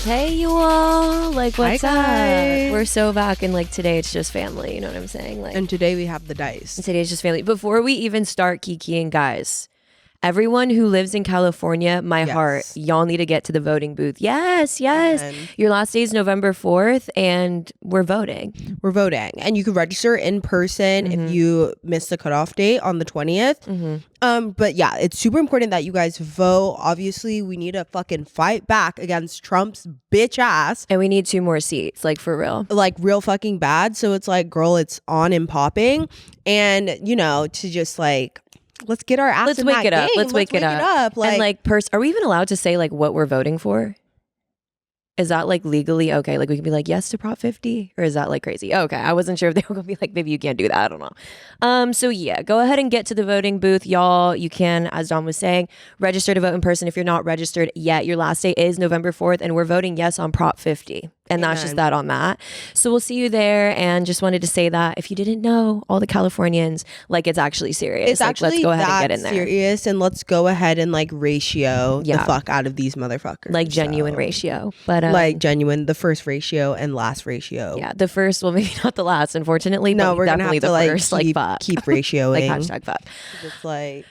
Hey you all, like what's Hi, up? guys. We're so back, and like today it's just family, you know what I'm saying? Like, And today we have the dice. today it's just family. Before we even start kikiing, guys, everyone who lives in California, my Yes. heart, y'all need to get to the voting booth. Yes. Amen. Your last day is November 4th, and we're voting. We're voting, and you can register in person if you missed the cutoff date on the 20th. But yeah, it's super important that you guys vote. Obviously, we need to fucking fight back against Trump's bitch ass, And we need 2 more seats, like for real. like real fucking bad. So it's like, girl, it's on and popping, and you know, to just like, let's get our ass. Let's in wake that it up. game. Let's wake it up. Like, and like, are we even allowed to say like what we're voting for? Is that like legally okay? Like we can be like yes to Prop 50, or is that like crazy? Okay, I wasn't sure if they were gonna be like maybe you can't do that. I don't know. So yeah, go ahead and get to the voting booth, y'all. You can, as Dom was saying, register to vote in person if you're not registered yet. Your last day is November 4th, and we're voting yes on Prop 50. And that's just that on that. So we'll see you there. And just wanted to say that if you didn't know, all the Californians, like it's actually serious. it's like, actually let's go ahead and that get in there. serious, and let's go ahead and like ratio the Yeah. fuck out of these motherfuckers. Like genuine So, ratio. But like genuine, the first ratio and last ratio. yeah, the first, well, maybe not the last, unfortunately. No, but we're gonna definitely have to the like first. keep, Like fuck, keep ratioing. like hashtag fuck. It's like,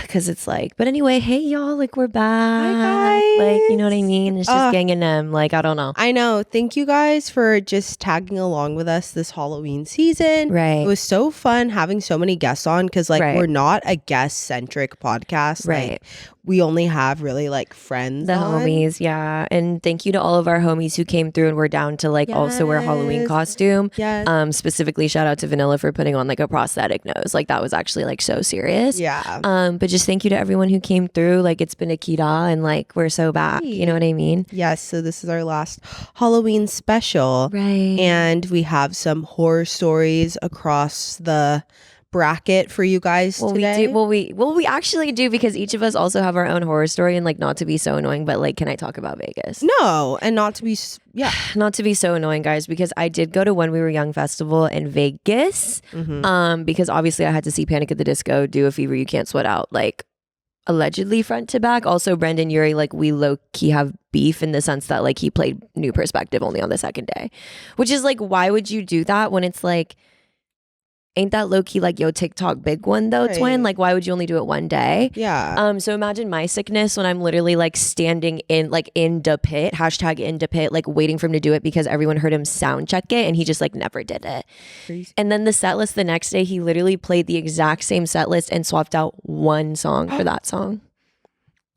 Because it's like, but anyway, hey y'all, like we're back. guys. Like, you know what I mean? It's just ganging them. Like, I don't know. I know. Thank you guys for just tagging along with us this Halloween season. Right. It was so fun having so many guests on because like Right. we're not a guest centric podcast. Right. Like, we only have really like friends. The on. homies, yeah. And thank you to all of our homies who came through and were down to like also wear Halloween Yes. costume. Yes. Specifically shout out to Vanilla for putting on like a prosthetic nose. Like that was actually like so serious. Yeah. But just thank you to everyone who came through. Like it's been a kida and like we're so back. You know what I mean? Yes. So this is our last Halloween special. Right. And we have some horror stories across the bracket for you guys today. We actually do, because each of us also have our own horror story, and like not to be so annoying, but like, can I talk about Vegas? No, and not to be Not to be so annoying, guys, because I did go to When We Were Young festival in Vegas. Because obviously I had to see Panic at the Disco do a Fever You Can't Sweat Out, like allegedly front to back. Also, Brendon, Urie, like we low key have beef in the sense that like he played New Perspective only on the second day, which is like, why would you do that when it's like, ain't that low key like yo TikTok big one though, Right. twin? Like why would you only do it one day? Yeah. So imagine my sickness when I'm literally like standing in the pit, hashtag in the pit, like waiting for him to do it because everyone heard him sound check it and he just like never did it. Crazy. And then the set list the next day, he literally played the exact same set list and swapped out one song for that song.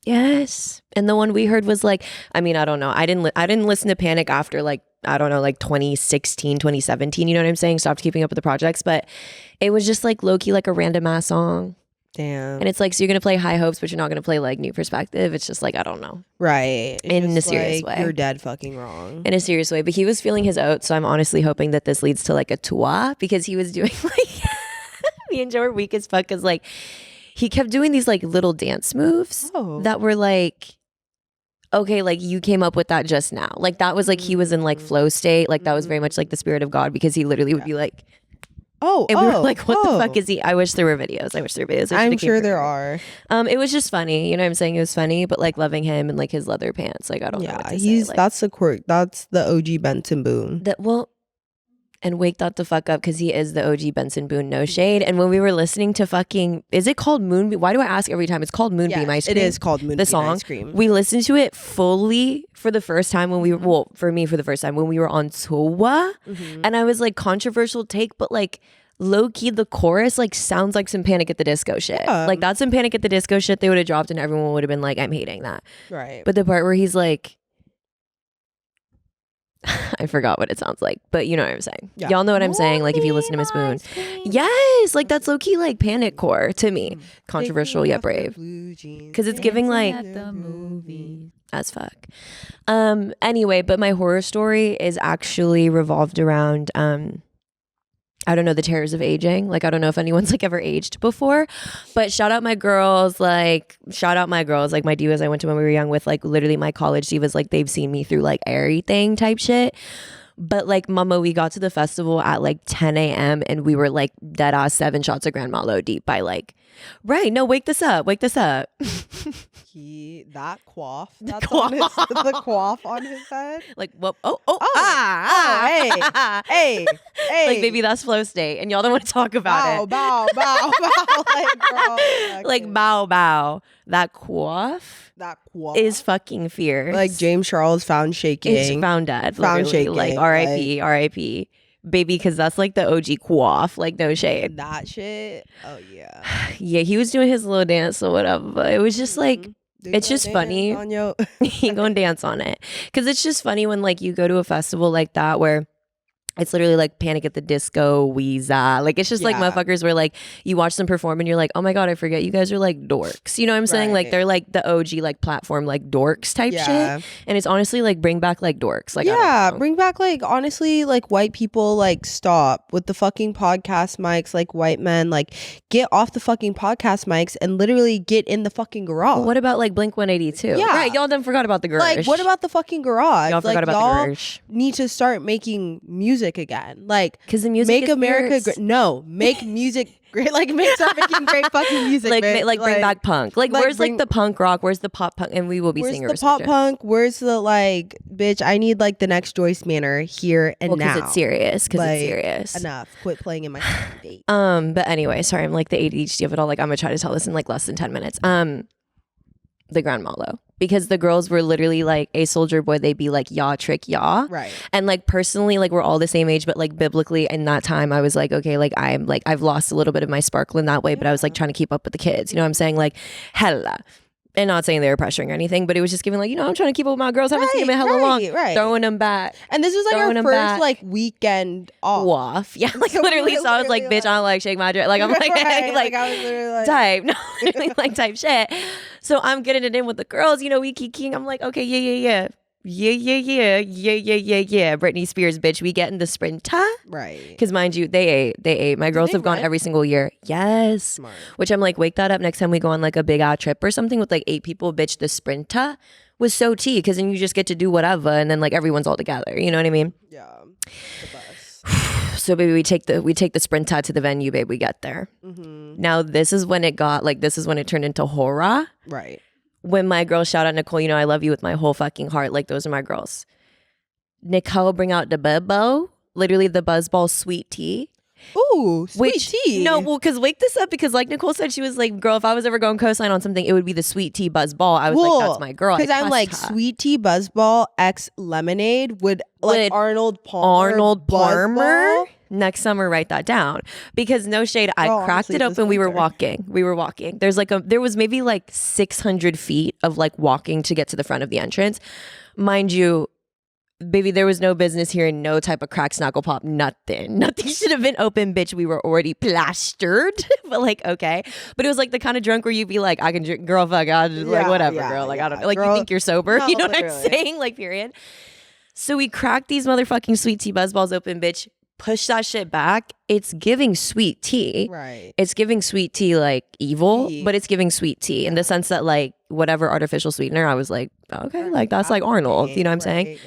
Yes. And the one we heard was like, I mean, I don't know. I didn't listen to Panic after like, I don't know, like 2016, 2017, you know what I'm saying? Stopped keeping up with the projects, but it was just like low-key like a random ass song. Damn. And it's like, so you're going to play High Hopes, but you're not going to play like New Perspective. It's just like, I don't know. Right. It's In a just serious like, way. You're dead fucking wrong. In a serious way. But he was feeling his oats, so I'm honestly hoping that this leads to like a tour, because he was doing like, me and Joe were weak as fuck, because like, he kept doing these like little dance moves that were like, okay, like you came up with that just now. Like that was like he was in like flow state. Like that was very much like the spirit of God, because he literally would be like, and we were like, what the fuck is he? I wish there were videos. I'm sure there are. It was just funny. You know what I'm saying? It was funny, but like loving him and like his leather pants. Like I don't know what to say. Like, that's the quirk. That's the OG Benson Boone. And wake that the fuck up, because he is the OG Benson Boone, no shade. And when we were listening to fucking, is it called Moonbeam? Why do I ask every time? It's called Moonbeam Ice Cream. It is called Moonbeam the song. Ice Cream. We listened to it fully for the first time when we were, well, for me for the first time when we were on tour. And I was like, controversial take, but like low key the chorus like sounds like some Panic at the Disco shit. Like that's some Panic at the Disco shit they would have dropped and everyone would have been like, I'm hating that. Right. But the part where he's like, I forgot what it sounds like, but you know what I'm saying. Yeah. Y'all know what I'm saying. Like if you listen to Miss Boone, yes, like that's low key like panic core to me. Controversial yet brave, because it's giving like the movie. as fuck. Anyway, but my horror story is actually revolved around I don't know, the terrors of aging. Like, I don't know if anyone's like ever aged before, but shout out my girls, like my divas I went to when we were young with, like literally my college divas, like they've seen me through like everything type shit. But like, mama, we got to the festival at like 10 a.m. and we were like dead ass 7 shots of Grand Malo deep by like Right. No, wake this up. Wake this up. That quaff. That's on his, the quaff on his head. Like, whoop. Hey. Like, baby, that's flow state. And y'all don't want to talk about it. Bow. Like, bro. Like, bow. That quaff. That quaff is fucking fierce. Like James Charles found shaking. It's found dead. Found shaking. Like, R.I.P. Baby, because that's like the OG quaff. Like, no shade. That shit. Oh, yeah. Yeah, he was doing his little dance or whatever. But it was just like, it's just funny. He gonna dance on it. Because it's just funny when like you go to a festival like that where it's literally like Panic at the Disco, Weezer. Like, it's just like motherfuckers where like you watch them perform and you're like, oh my God, I forget you guys are like dorks. You know what I'm saying? Like, they're like the OG like platform, like dorks type shit. And it's honestly like bring back like dorks. Like, bring back like honestly like white people, like stop with the fucking podcast mics, like white men, like get off the fucking podcast mics and literally get in the fucking garage. Well, what about like Blink 182? Yeah. Right, y'all done forgot about the garage. Like, what about the fucking garage? Y'all forgot about the garage. Need to start making music again, like, because the music make America great. No, make music great. Like, start making great fucking music. Like bring back punk. Like where's like the punk rock? Where's the pop punk? And we will be singing. Where's the pop punk? Where's the like, bitch? I need like the next Joyce Manor here and now. Because it's serious. Because it's serious. Enough. Quit playing in my date. But anyway, sorry, I'm like the ADHD of it all. Like, I'm gonna try to tell this in like less than 10 minutes. The Grand Malo. Because the girls were literally like a soldier boy, they'd be like, yaw, trick, yaw. Right. And like personally, like we're all the same age, but like biblically in that time, I was like, okay, like I'm like, I've lost a little bit of my sparkle in that way, but I was like trying to keep up with the kids. You know what I'm saying? Like, hella. And not saying they were pressuring or anything, but it was just giving like, you know, I'm trying to keep up with my girls. Haven't seen them in hella long. Throwing them back. And this was like our first like weekend off. Yeah, like so literally. So I was like, bitch, I like shake my dress. Like I'm like, like I was literally like type. No, literally like type shit. So I'm getting it in with the girls. You know, we kicking. I'm like, okay, yeah. Britney Spears, bitch. We get in the Sprinter. Right. Because mind you, they ate. My girls have gone every single year. Yes. Smart. Which I'm like, wake that up next time we go on like a big ass trip or something with like 8 people, bitch. The Sprinter was so tea because then you just get to do whatever and then like everyone's all together. You know what I mean? Yeah. The bus. So baby, we take the Sprinter to the venue, babe. We get there. Mm-hmm. Now this is when it turned into horror. Right. When my girls shout out Nicole, you know, I love you with my whole fucking heart. Like, those are my girls. Nicole bring out the bubbo, literally the Buzzballs sweet tea. Ooh, sweet tea. No, well, because wake this up, because like Nicole said, she was like, girl, if I was ever going co-sign on something, it would be the sweet tea Buzzball. I was like, that's my girl. Because I'm like, sweet tea Buzzball X lemonade would like Arnold Palmer. Next summer, write that down, because no shade, I cracked it open. We were walking. There's like there was maybe like 600 feet of like walking to get to the front of the entrance. Mind you, baby, there was no business here, no type of crack, snuggle pop, nothing should have been open, bitch. We were already plastered. But like, okay, but it was like the kind of drunk where you'd be like, I can drink, girl, fuck, I just like whatever, girl, like I don't know, like girl, you think you're sober, no, you know literally. What I'm saying, like period. So we cracked these motherfucking sweet tea Buzzballs open, bitch. Push that shit back. It's giving sweet tea. Right. It's giving sweet tea like evil, but it's giving sweet tea in the sense that like whatever artificial sweetener, I was like, okay, like that's like Arnold. You know what I'm saying?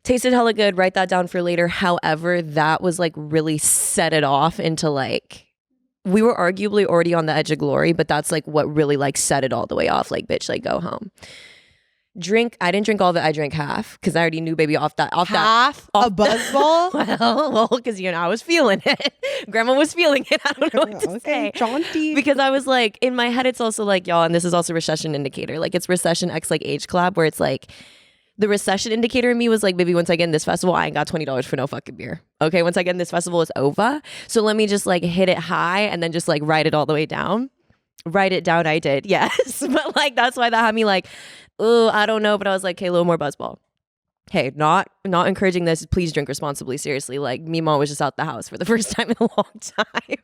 Tasted hella good. Write that down for later. However, that was like really set it off into like, we were arguably already on the edge of glory, but that's like what really like set it all the way off. Like, bitch, like go home. I didn't drink all of it. I drank half because I already knew, baby, off a Buzzball. well, because you know I was feeling it. Grandma was feeling it. I don't know what to say. Jaunty. Because I was like, in my head, it's also like, y'all, and this is also recession indicator. Like it's recession X like age collab, where it's like the recession indicator in me was like, baby, once I get in this festival, I ain't got $20 for no fucking beer. Okay, once I get in this festival, it's over. So let me just like hit it high and then just like ride it all the way down. Write it down, I did, yes. But like that's why that had me like, oh, I don't know. But I was like, okay, a little more Buzzball. Hey, not encouraging this. Please drink responsibly. Seriously, like Mima was just out the house for the first time in a long time.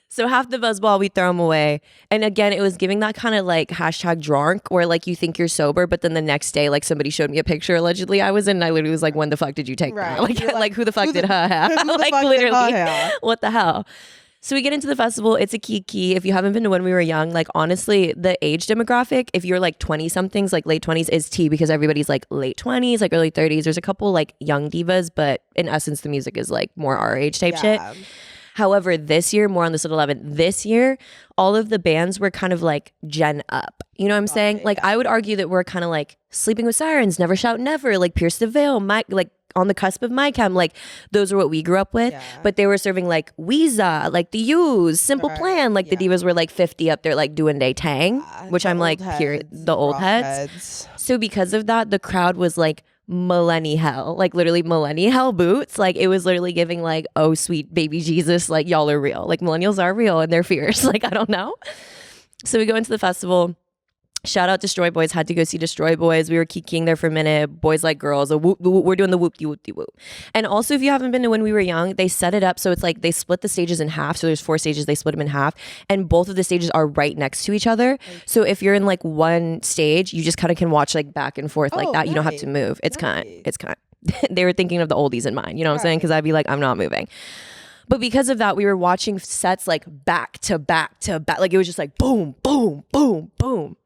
So half the Buzzball, we throw them away. And again, it was giving that kind of like hashtag drunk, where like you think you're sober, but then the next day, like somebody showed me a picture allegedly I was in, and I literally was like, when the fuck did you take that? Like who the fuck did her hair? Like literally, what the hell? So we get into the festival. It's a kiki. If you haven't been to When We Were Young, like honestly, the age demographic, if you're like 20 somethings, like late 20s is tea, because everybody's like late 20s, like early 30s. There's a couple like young divas, but in essence, the music is like more our age type shit. However, this year, more on this at 11, this year, all of the bands were kind of like gen up. You know what I'm saying? Like, I would argue that we're kind of like Sleeping with Sirens, Never Shout Never, like Pierce the Veil, like on the cusp of my chem, like those are what we grew up with. But they were serving like Weezer, like the U's, Simple Plan, like the divas were like 50 up there, like doing they tang, which I'm like, the old heads. So because of that, the crowd was like millennihell, like literally millennihell boots. Like it was literally giving like, oh sweet baby Jesus, like y'all are real. Like millennials are real and they're fierce. Like I don't know. So we go into the festival. Shout out Destroy Boys. Had to go see Destroy Boys. We were kikiing there for a minute. Boys like girls. We're doing the whoop-de-whoop-de-whoop. And also, if you haven't been to When We Were Young, they set it up so it's like they split the stages in half. So there's 4 stages. They split them in half. And both of the stages are right next to each other. So if you're in like one stage, you just kind of can watch like back and forth like that. You don't have to move. It's kind of. They were thinking of the oldies in mind. You know what I'm saying? Because I'd be like, I'm not moving. But because of that, we were watching sets like back to back to back. Like it was just like boom, boom, boom, boom.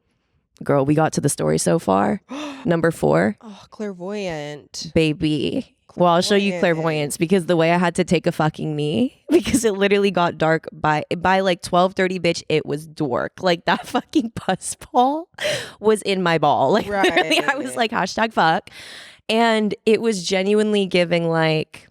Girl, we got to the story so far. Number 4. Oh, clairvoyant. Baby. Well, I'll show you clairvoyance because the way I had to take a fucking knee because it literally got dark by like 12:30, bitch, it was dork. Like that fucking Buzzball was in my ball. Like literally I was like #fuck. And it was genuinely giving like,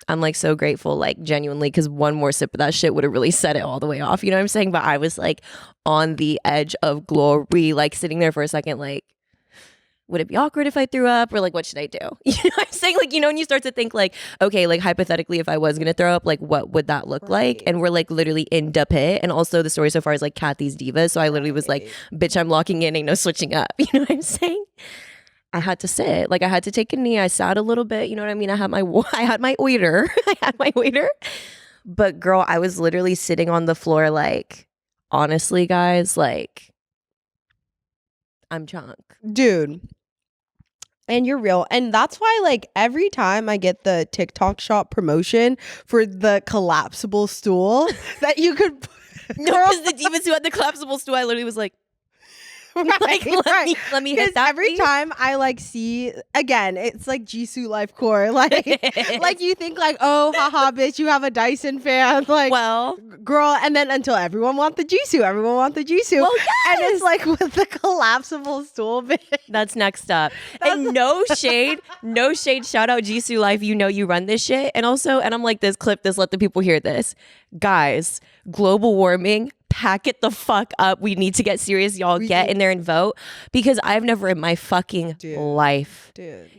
I'm like so grateful, like genuinely, because one more sip of that shit would have really set it all the way off. You know what I'm saying? But I was like on the edge of glory, like sitting there for a second, like, would it be awkward if I threw up or like, what should I do? You know what I'm saying? Like, you know, when you start to think like, okay, like hypothetically, if I was going to throw up, like what would that look like? And we're like literally in the pit. And also the story so far is like Kathy's Divas. So I literally was like, bitch, I'm locking in, ain't no switching up. You know what I'm saying? I had to sit, like I had to take a knee. I sat a little bit, you know what I mean? I had my waiter. But girl, I was literally sitting on the floor like, honestly, guys, like I'm chunk. Dude. And you're real. And that's why like every time I get the TikTok shop promotion for the collapsible stool that you could No, because the divas who had the collapsible stool, I literally was like, like, let me hit that. Every time I like see, again, it's like Jisoo Life Core. Like, like you think like, oh, haha, bitch, you have a Dyson fan. Like, well, girl. And then until everyone want the Jisoo. Well, yes. And it's like with the collapsible stool, bitch. That's next up. And no shade. Shout out Jisoo Life. You know you run this shit. And also, and I'm like, let the people hear this. Guys, global warming, pack it the fuck up. We need to get serious, y'all. Get in there and vote. Because I've never in my fucking life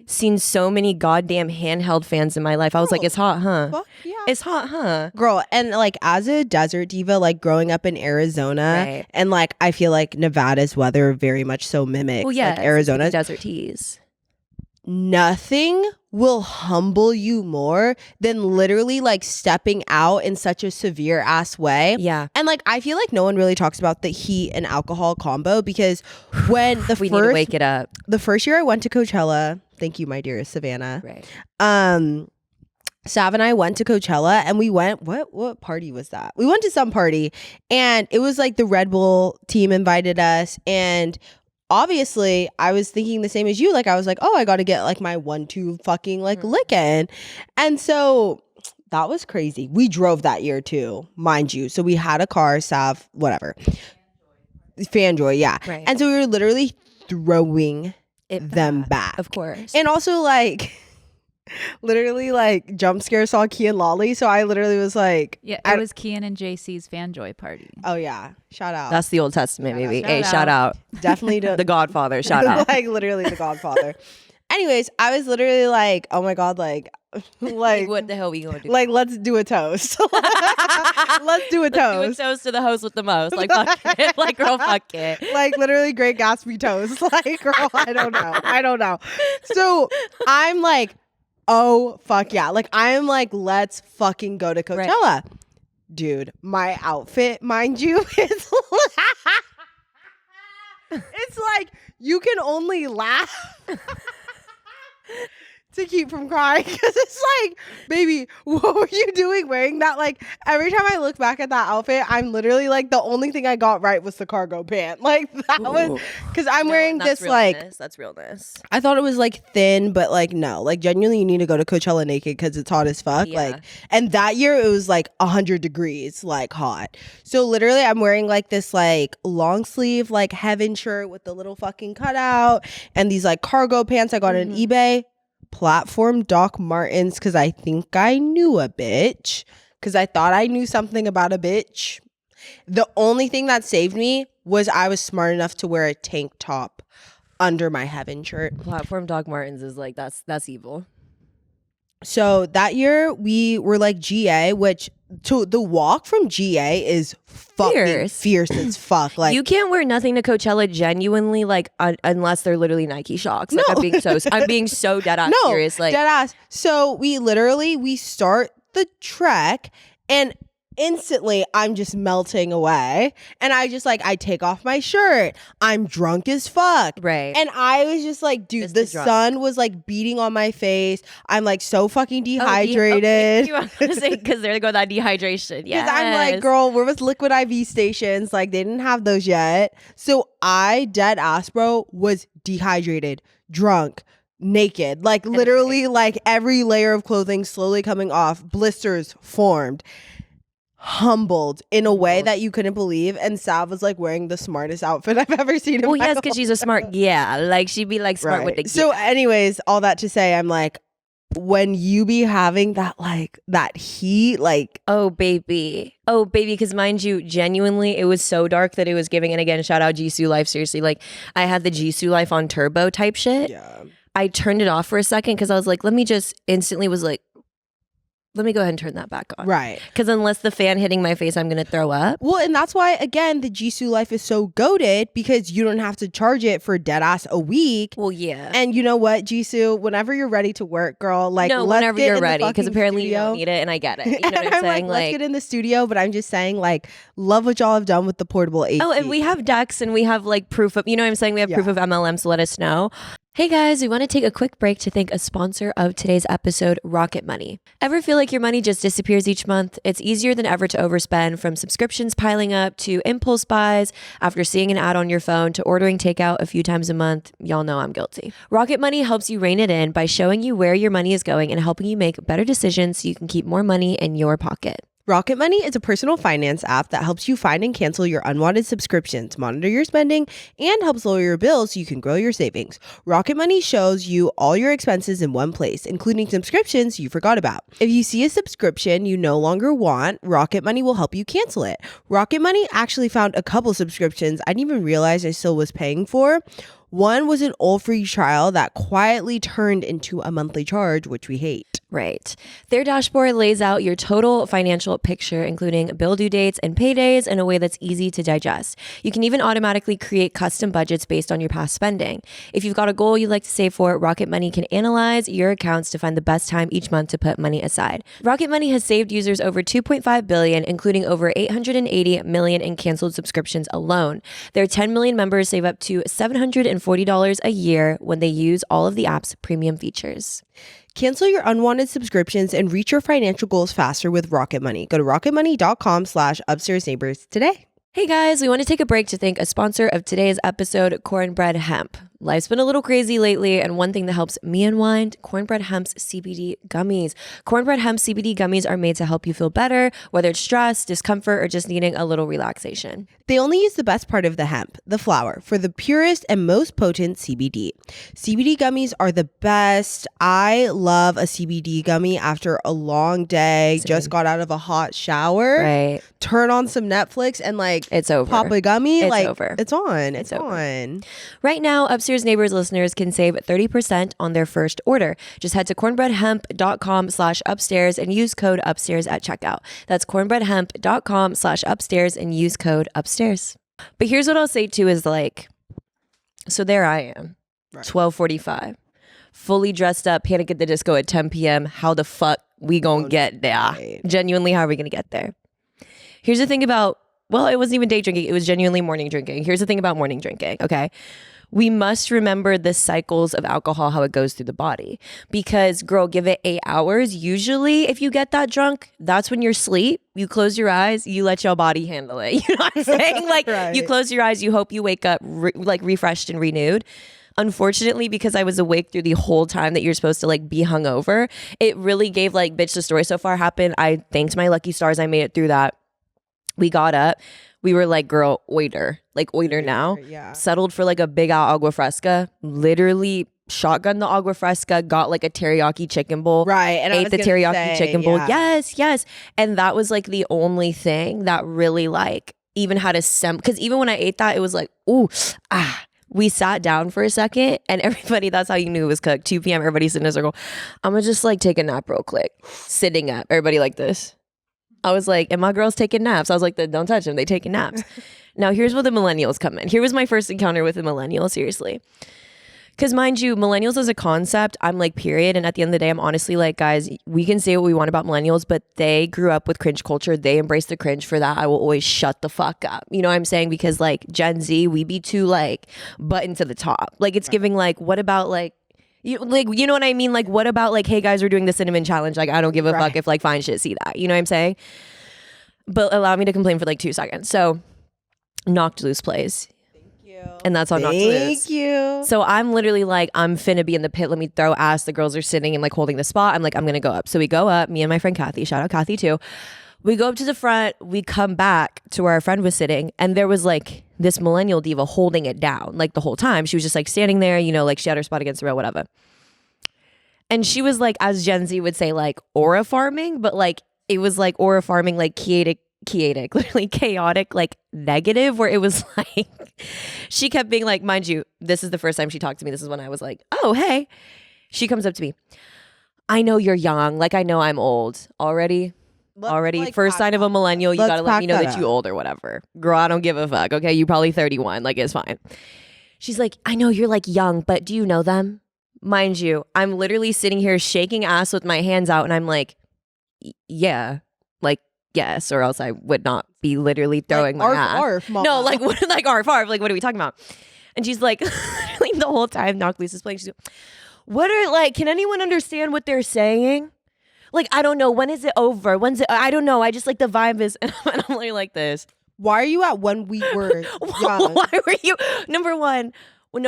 seen so many goddamn handheld fans in my life. I was like, it's hot, huh? Fuck yeah. It's hot, huh? Girl, and like as a desert diva, like growing up in Arizona, and like I feel like Nevada's weather very much so mimics like Arizona's desert teas. Nothing will humble you more than literally like stepping out in such a severe ass way. Yeah. And like I feel like no one really talks about the heat and alcohol combo because when we need to wake it up. The first year I went to Coachella, thank you, my dearest Savannah. Right. Sav and I went to Coachella and we went, what party was that? We went to some party and it was like the Red Bull team invited us, and obviously I was thinking the same as you. Like I was like, oh, I got to get like my 1-2 fucking like lick in. And so that was crazy. We drove that year too, mind you. So we had a car, Sav, whatever. Fanjoy, yeah. Right. And so we were literally throwing them back. Of course. And also like literally like jump scare saw Key and Lolly, so I literally was like, yeah, it was Kian and JC's fanjoy party. Oh yeah, shout out. That's the Old Testament, baby. Hey, shout out. Definitely the Godfather. Shout out. Like literally the Godfather. Anyways, I was literally like, oh my god, like what the hell we gonna do? Like, let's do a toast. Let's do a toast. Do a toast to the host with the most. Like, fuck it. Like, girl, fuck it. Like, literally, Great Gatsby toast. Like, girl, I don't know. So I'm like, oh fuck yeah. Like I'm like, let's fucking go to Coachella. Right. Dude, my outfit, mind you, is it's like you can only laugh to keep from crying because it's like, baby, what were you doing wearing that? Like every time I look back at that outfit, I'm literally like, the only thing I got right was the cargo pant. Like that was because I'm wearing this like, that's realness. I thought it was like thin, but like no, like genuinely you need to go to Coachella naked because it's hot as fuck. Yeah. Like, and that year it was like 100 degrees, like hot. So literally I'm wearing like this like long sleeve like heaven shirt with the little fucking cutout and these like cargo pants I got on eBay. Platform Doc Martens because I think I knew a bitch because I thought I knew something about a bitch. The only thing that saved me was I was smart enough to wear a tank top under my heaven shirt. Platform Doc Martens is like that's evil. So that year we were like GA, which to the walk from GA is fucking fierce as fuck. Like you can't wear nothing to Coachella genuinely, like unless they're literally Nike Shocks. Like, no, I'm being so dead ass serious. Like dead ass. So we start the trek and instantly I'm just melting away and I take off my shirt. I'm drunk as fuck. Right. And I was just like, dude, the sun was like beating on my face. I'm like so fucking dehydrated. Because there go that dehydration. Yeah. Because I'm like, girl, where was liquid IV stations? Like they didn't have those yet. So I dead ass bro was dehydrated, drunk, naked, like literally like every layer of clothing slowly coming off, blisters formed. Humbled in a way that you couldn't believe, and Sav was like wearing the smartest outfit I've ever seen. Well, yes, because she's a smart, like she'd be like smart with the. So, anyways, all that to say, I'm like, when you be having that like that heat, like oh baby, because mind you, genuinely, it was so dark that it was giving. And again, shout out Jisoo Life. Seriously, like I had the Jisoo Life on turbo type shit. Yeah, I turned it off for a second because I was like, let me go ahead and turn that back on. Right. Because unless the fan hitting my face, I'm going to throw up. Well, and that's why, again, the Jisoo Life is so goated because you don't have to charge it for dead ass a week. Well, yeah. And you know what, Jisoo, whenever you're ready to work, girl, like, no, let's whenever get you're in ready, the because apparently studio. you don't need it, and I get it. You know what and I'm saying? Like, let's get in the studio, but I'm just saying, like, love what y'all have done with the portable AC. Oh, and we have decks and we have like proof of, you know what I'm saying? We have proof of MLM, so let us know. Hey guys, we want to take a quick break to thank a sponsor of today's episode, Rocket Money. Ever feel like your money just disappears each month? It's easier than ever to overspend, from subscriptions piling up to impulse buys after seeing an ad on your phone to ordering takeout a few times a month. Y'all know I'm guilty. Rocket Money helps you rein it in by showing you where your money is going and helping you make better decisions so you can keep more money in your pocket. Rocket Money is a personal finance app that helps you find and cancel your unwanted subscriptions, monitor your spending, and helps lower your bills so you can grow your savings. Rocket Money shows you all your expenses in one place, including subscriptions you forgot about. If you see a subscription you no longer want, Rocket Money will help you cancel it. Rocket Money actually found a couple subscriptions I didn't even realize I still was paying for. One was an old free trial that quietly turned into a monthly charge, which we hate. Right. Their dashboard lays out your total financial picture, including bill due dates and paydays, in a way that's easy to digest. You can even automatically create custom budgets based on your past spending. If you've got a goal you'd like to save for, Rocket Money can analyze your accounts to find the best time each month to put money aside. Rocket Money has saved users over $2.5 billion, including over $880 million in canceled subscriptions alone. Their 10 million members save up to $740 a year when they use all of the app's premium features. Cancel your unwanted subscriptions and reach your financial goals faster with Rocket Money. Go to rocketmoney.com/upstairsneighbors today. Hey guys, we want to take a break to thank a sponsor of today's episode, Cornbread Hemp. Life's been a little crazy lately, and one thing that helps me unwind, Cornbread Hemp's CBD gummies. Cornbread Hemp CBD gummies are made to help you feel better, whether it's stress, discomfort, or just needing a little relaxation. They only use the best part of the hemp, the flower, for the purest and most potent CBD. CBD gummies are the best. I love a CBD gummy after a long day, just got out of a hot shower, right? Turn on some Netflix and like it's over. Pop a gummy, it's like over. It's on. It's on. Right now, Upstairs Neighbors listeners can save 30% on their first order. Just head to cornbreadhemp.com/upstairs and use code upstairs at checkout. That's cornbreadhemp.com/upstairs and use code upstairs. But here's what I'll say too is like, so there I am, 12:45, fully dressed up, Panic at the Disco at 10 p.m. How the fuck we gonna get there? Genuinely, how are we gonna get there? Here's the thing about Well, it wasn't even day drinking. It was genuinely morning drinking. Here's the thing about morning drinking, okay? We must remember the cycles of alcohol, how it goes through the body. Because, girl, give it 8 hours. Usually, if you get that drunk, that's when you're asleep. You close your eyes, you let your body handle it. You know what I'm saying? Like, Right. you close your eyes, you hope you wake up like refreshed and renewed. Unfortunately, because I was awake through the whole time that you're supposed to like be hungover, it really gave like, bitch, the story so far happened. I thanked my lucky stars I made it through that. We got up. We were like, girl, oiter now. Yeah. Settled for like a big out agua fresca. Literally shotgun the agua fresca, got like a teriyaki chicken bowl. Right. And I ate was the gonna teriyaki say, chicken bowl. yeah. Yes. And that was like the only thing that really like even had a because even when I ate that, it was like, ooh, we sat down for a second and everybody, that's how you knew it was cooked. 2 p.m. everybody's in a circle. I'm gonna just like take a nap real quick. Sitting up. Everybody like this. I was like, and my girls taking naps. I was like, don't touch them. They taking naps. Now, here's where the millennials come in. Here was my first encounter with a millennial, seriously. Because mind you, millennials as a concept, I'm like, period. And at the end of the day, I'm honestly like, guys, we can say what we want about millennials, but they grew up with cringe culture. They embrace the cringe. For that, I will always shut the fuck up. You know what I'm saying? Because like Gen Z, we be too like button to the top. Like it's giving like, what about like, you know what I mean? Like, what about like, hey guys, we're doing the cinnamon challenge. Like, I don't give a fuck if like fine shit see that. You know what I'm saying? But allow me to complain for like 2 seconds. So, Knocked Loose plays. Thank you. And that's on Knocked Loose. Thank you. So I'm literally like, I'm finna be in the pit. Let me throw ass. The girls are sitting and like holding the spot. I'm like, I'm gonna go up. So we go up, me and my friend Kathy, shout out Kathy too. We go up to the front, we come back to where our friend was sitting, and there was like this millennial diva holding it down like the whole time. She was just like standing there, you know, like she had her spot against the rail, whatever. And she was like, as Gen Z would say, like aura farming, but like it was like aura farming, like chaotic, literally chaotic, like negative, where it was like, she kept being like, mind you, this is the first time she talked to me. This is when I was like, oh, hey. She comes up to me. I know you're young. Like, I know I'm old already. Like, First sign of a millennial, you gotta let me know that you up. old or whatever. Girl, I don't give a fuck. Okay, you probably 31. Like, it's fine. She's like, I know you're like young, but do you know them? Mind you, I'm literally sitting here shaking ass with my hands out, and I'm like, yeah, like yes, or else I would not be literally throwing like, my ass. Arf, mama. No, like what, like arf, like what are we talking about? And she's like, literally the whole time Knocked Loose is playing, she's like, what are like? Can anyone understand what they're saying? Like, I don't know. When is it over? When's it? I don't know. I just like the vibe is, and I'm literally like this. Why are you at when we were young? Why were you number one? And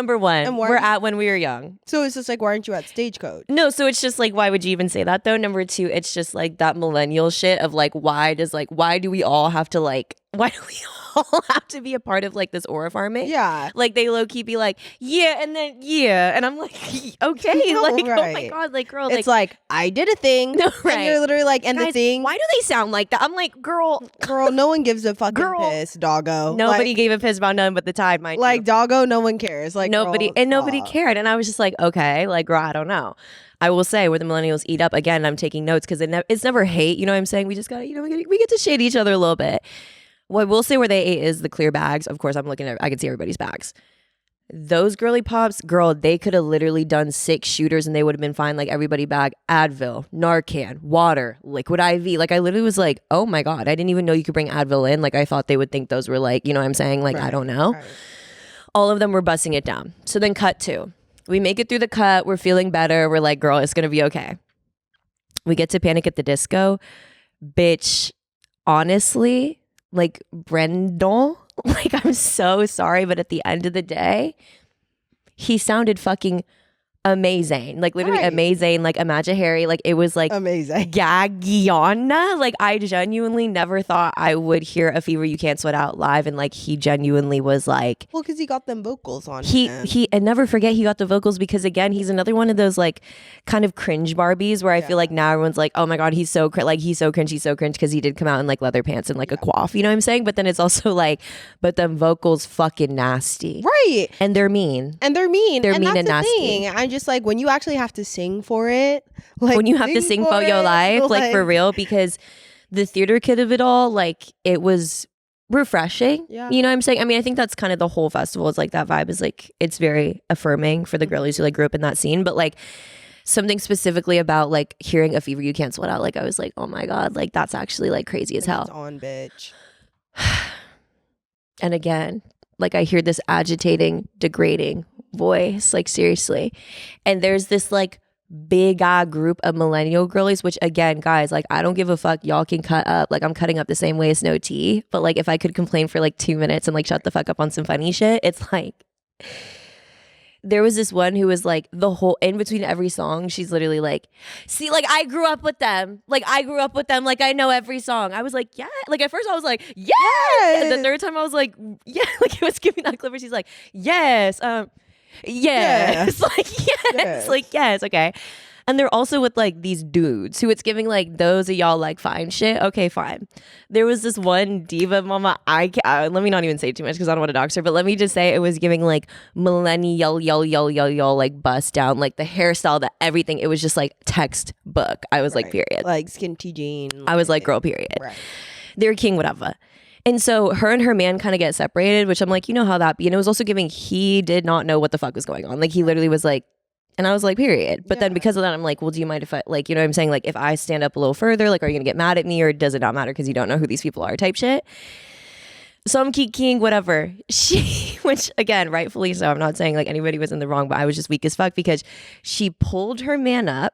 why We're are you- at when we were young. So it's just like, why aren't you at Stagecoach? No, so it's just like, why would you even say that though? Number two, it's just like that millennial shit of like, why do we all have to like, why do we all have to be a part of like this aura farming? Yeah. Like they low key be like, yeah, and then yeah. And I'm like, okay, No, like, oh my right. God, like girl, It's like, I did a thing. No, And right. you're literally like, and guys, the thing. why do they sound like that? I'm like, girl, Girl, no one gives a fucking Girl. piss, doggo. nobody Like, gave a piss about none but the tide, mind like you. doggo, no one cares. Like Nobody, girl, and nobody stop. cared. And I was just like, okay, like, girl, I don't know. I will say where the millennials eat up again. I'm taking notes because it's never hate. You know what I'm saying? We just gotta, you know, we get to shade each other a little bit. What I will say where they ate is the clear bags. Of course, I'm looking at, I can see everybody's bags. Those girly pops, girl, they could have literally done 6 shooters and they would have been fine. Like everybody bag, Advil, Narcan, water, liquid IV. Like I literally was like, oh my God, I didn't even know you could bring Advil in. Like I thought they would think those were like, you know what I'm saying? Like, I don't know. Right. All of them were busting it down. So then cut 2. We make it through the cut. We're feeling better. We're like, girl, it's going to be okay. We get to Panic at the Disco. Bitch, honestly, like Brendon, like I'm so sorry, but at the end of the day, he sounded fucking amazing. Like literally Right. amazing. Like imagine Harry, like it was like Amazing. Gagiana. Like I genuinely never thought I would hear A Fever You Can't Sweat Out live, and like he genuinely was like Well, because he got them vocals on him. he and never forget he got the vocals, because again he's another one of those like kind of cringe Barbies where I feel like now everyone's like, oh my God, he's so cringe because he did come out in like leather pants and like a quaff, you know what I'm saying? But then it's also like, but them vocals fucking nasty, Right. and they're mean. And they're mean. They're and mean that's and the nasty. thing. I'm just like, when you actually have to sing for it, like When you have to sing for your it, life, like for real, because the theater kid of it all, like it was refreshing. Yeah. You know what I'm saying? I mean, I think that's kind of the whole festival. Is like that vibe is like, it's very affirming for the girlies who like grew up in that scene. But like something specifically about like hearing A Fever You Can't Sweat Out, like I was like, oh my God, like that's actually like crazy as hell. It's on, bitch. And again, like I hear this agitating, degrading voice, like seriously. And there's this like big group of millennial girlies, which again, guys, like I don't give a fuck. Y'all can cut up. Like I'm cutting up the same way as no tea. But like if I could complain for like 2 minutes and like shut the fuck up on some funny shit, it's like there was this one who was like the whole in between every song, she's literally like, see, like I grew up with them. Like I grew up with them. Like I know every song. I was like, yeah. Like at first I was like, yes. And the third time I was like, yeah. Like it was giving that clip where she's like, yes. Yes. Like yes. Like yes. Okay. And they're also with like these dudes who it's giving like those of y'all like fine shit. Okay, fine. There was this one diva mama. Let me not even say too much because I don't want to dox her, but let me just say it was giving like millennial y'all like bust down, like the hairstyle, the everything. It was just like textbook. I was like, period. Like skinty jean. I was like, girl, period. Right. They're king, whatever. And so her and her man kind of get separated, which I'm like, you know how that be. And it was also giving he did not know what the fuck was going on. Like he literally was like, and I was like, period. But then because of that, I'm like, well, do you mind if I, like, you know what I'm saying? Like, if I stand up a little further, like, are you going to get mad at me or does it not matter because you don't know who these people are type shit? So I'm king, whatever. She, which again, rightfully so. I'm not saying like anybody was in the wrong, but I was just weak as fuck because she pulled her man up.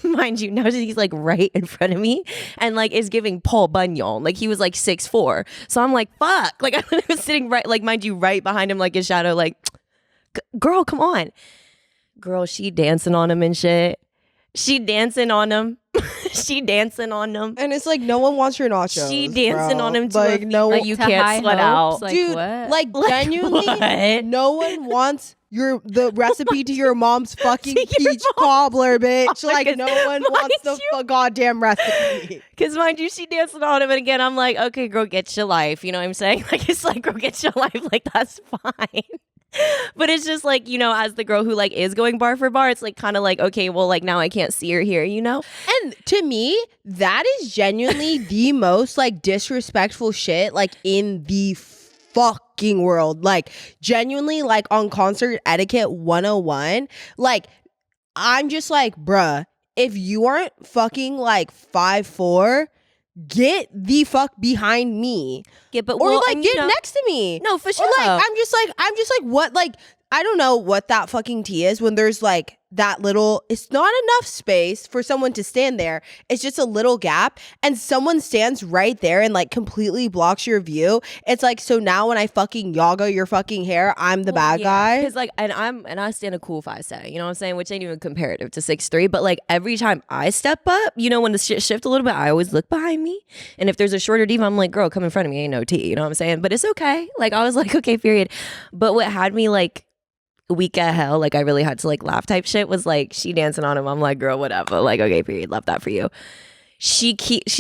Mind you, now he's like right in front of me and like is giving Paul Bunyan. Like he was like 6'4". So I'm like, fuck. Like I was sitting right, like mind you, right behind him like his shadow, like, girl, come on. Girl, she dancing on him and shit. She dancing on him. She dancing on him. And it's like no one wants your nachos. She dancing on him to like no one. You can't sweat out. Like, dude, what? like genuinely, what? no one wants the recipe to your mom's fucking peach cobbler, bitch. Like no one wants the goddamn recipe. Because mind you, she dancing on him, and again, I'm like, okay, girl, get your life. You know what I'm saying? Like it's like, girl, get your life. Like that's fine. But it's just like, you know, as the girl who like is going bar for bar, it's like kind of like, okay, well, like now I can't see her here, you know? And to me, that is genuinely the most like disrespectful shit like in the fucking world. Like genuinely like on concert etiquette 101, like I'm just like, bruh, if you aren't fucking like 5'4", get the fuck behind me. Yeah, but or well, like get next to me. No, for sure. Or like I'm just like what, like I don't know what that fucking tea is when there's like that little, it's not enough space for someone to stand there. It's just a little gap and someone stands right there and like completely blocks your view. It's like, so now when I fucking yaga your fucking hair, I'm the bad guy. Because like, and I stand a cool 5'7", you know what I'm saying? Which ain't even comparative to 6'3", but like every time I step up, you know, when the shit shift a little bit, I always look behind me. And if there's a shorter diva, I'm like, girl, come in front of me, ain't no tea, you know what I'm saying? But it's okay. Like I was like, okay, period. But what had me like weak at hell, like I really had to like laugh type shit, was like she dancing on him. I'm like, girl, whatever. Like, okay, period. Love that for you. She keeps,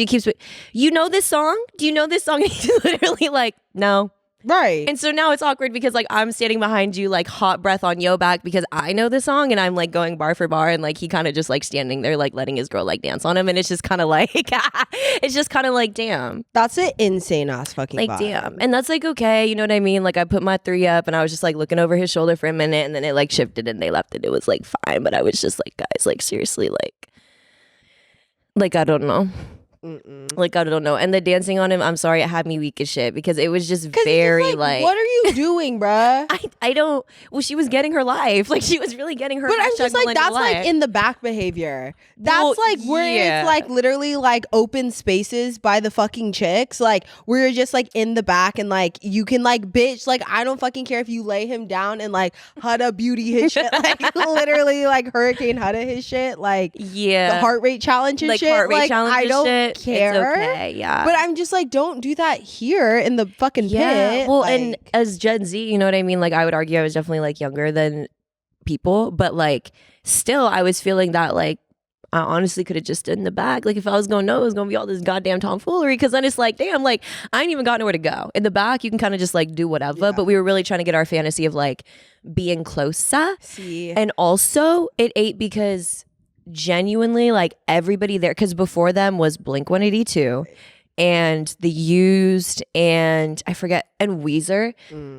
you know this song? Do you know this song? And he's literally like, no. Right. And so now it's awkward because like I'm standing behind you like hot breath on yo back because I know the song and I'm like going bar for bar and like he kind of just like standing there like letting his girl like dance on him and it's just kind of like it's just kind of like damn. That's an insane ass fucking like vibe. Damn. And that's like okay, you know what I mean? Like I put my 3 up and I was just like looking over his shoulder for a minute and then it like shifted and they left it. It was like fine, but I was just like, guys, like seriously, like I don't know. Like I don't know. And the dancing on him, I'm sorry, it had me weak as shit because it was just very like what are you doing, bruh? I don't. Well, she was getting her life. Like she was really getting her. But I'm just like that's life. like in the back behavior. That's Well, like where it's like literally like open spaces by the fucking chicks. Like where you're just like in the back and like you can like bitch. Like I don't fucking care if you lay him down and like Hudda beauty his shit. Like literally like Hurricane Hudda his shit. Like the heart rate challenge and like shit. Heart rate like challenge I don't shit. care. It's okay, yeah. But I'm just like, don't do that here in the fucking pit. Well, like, and as Gen Z, you know what I mean? Like I would argue I was definitely like younger than people, but like still I was feeling that like I honestly could have just stood in the back. Like if I was going, no, it was going to be all this goddamn tomfoolery. Because then it's like, damn, like I ain't even got nowhere to go. In the back, you can kind of just like do whatever. But we were really trying to get our fantasy of like being closer. See. And also it ate because genuinely like everybody there, because before them was Blink 182 and The Used and I forget, and Weezer.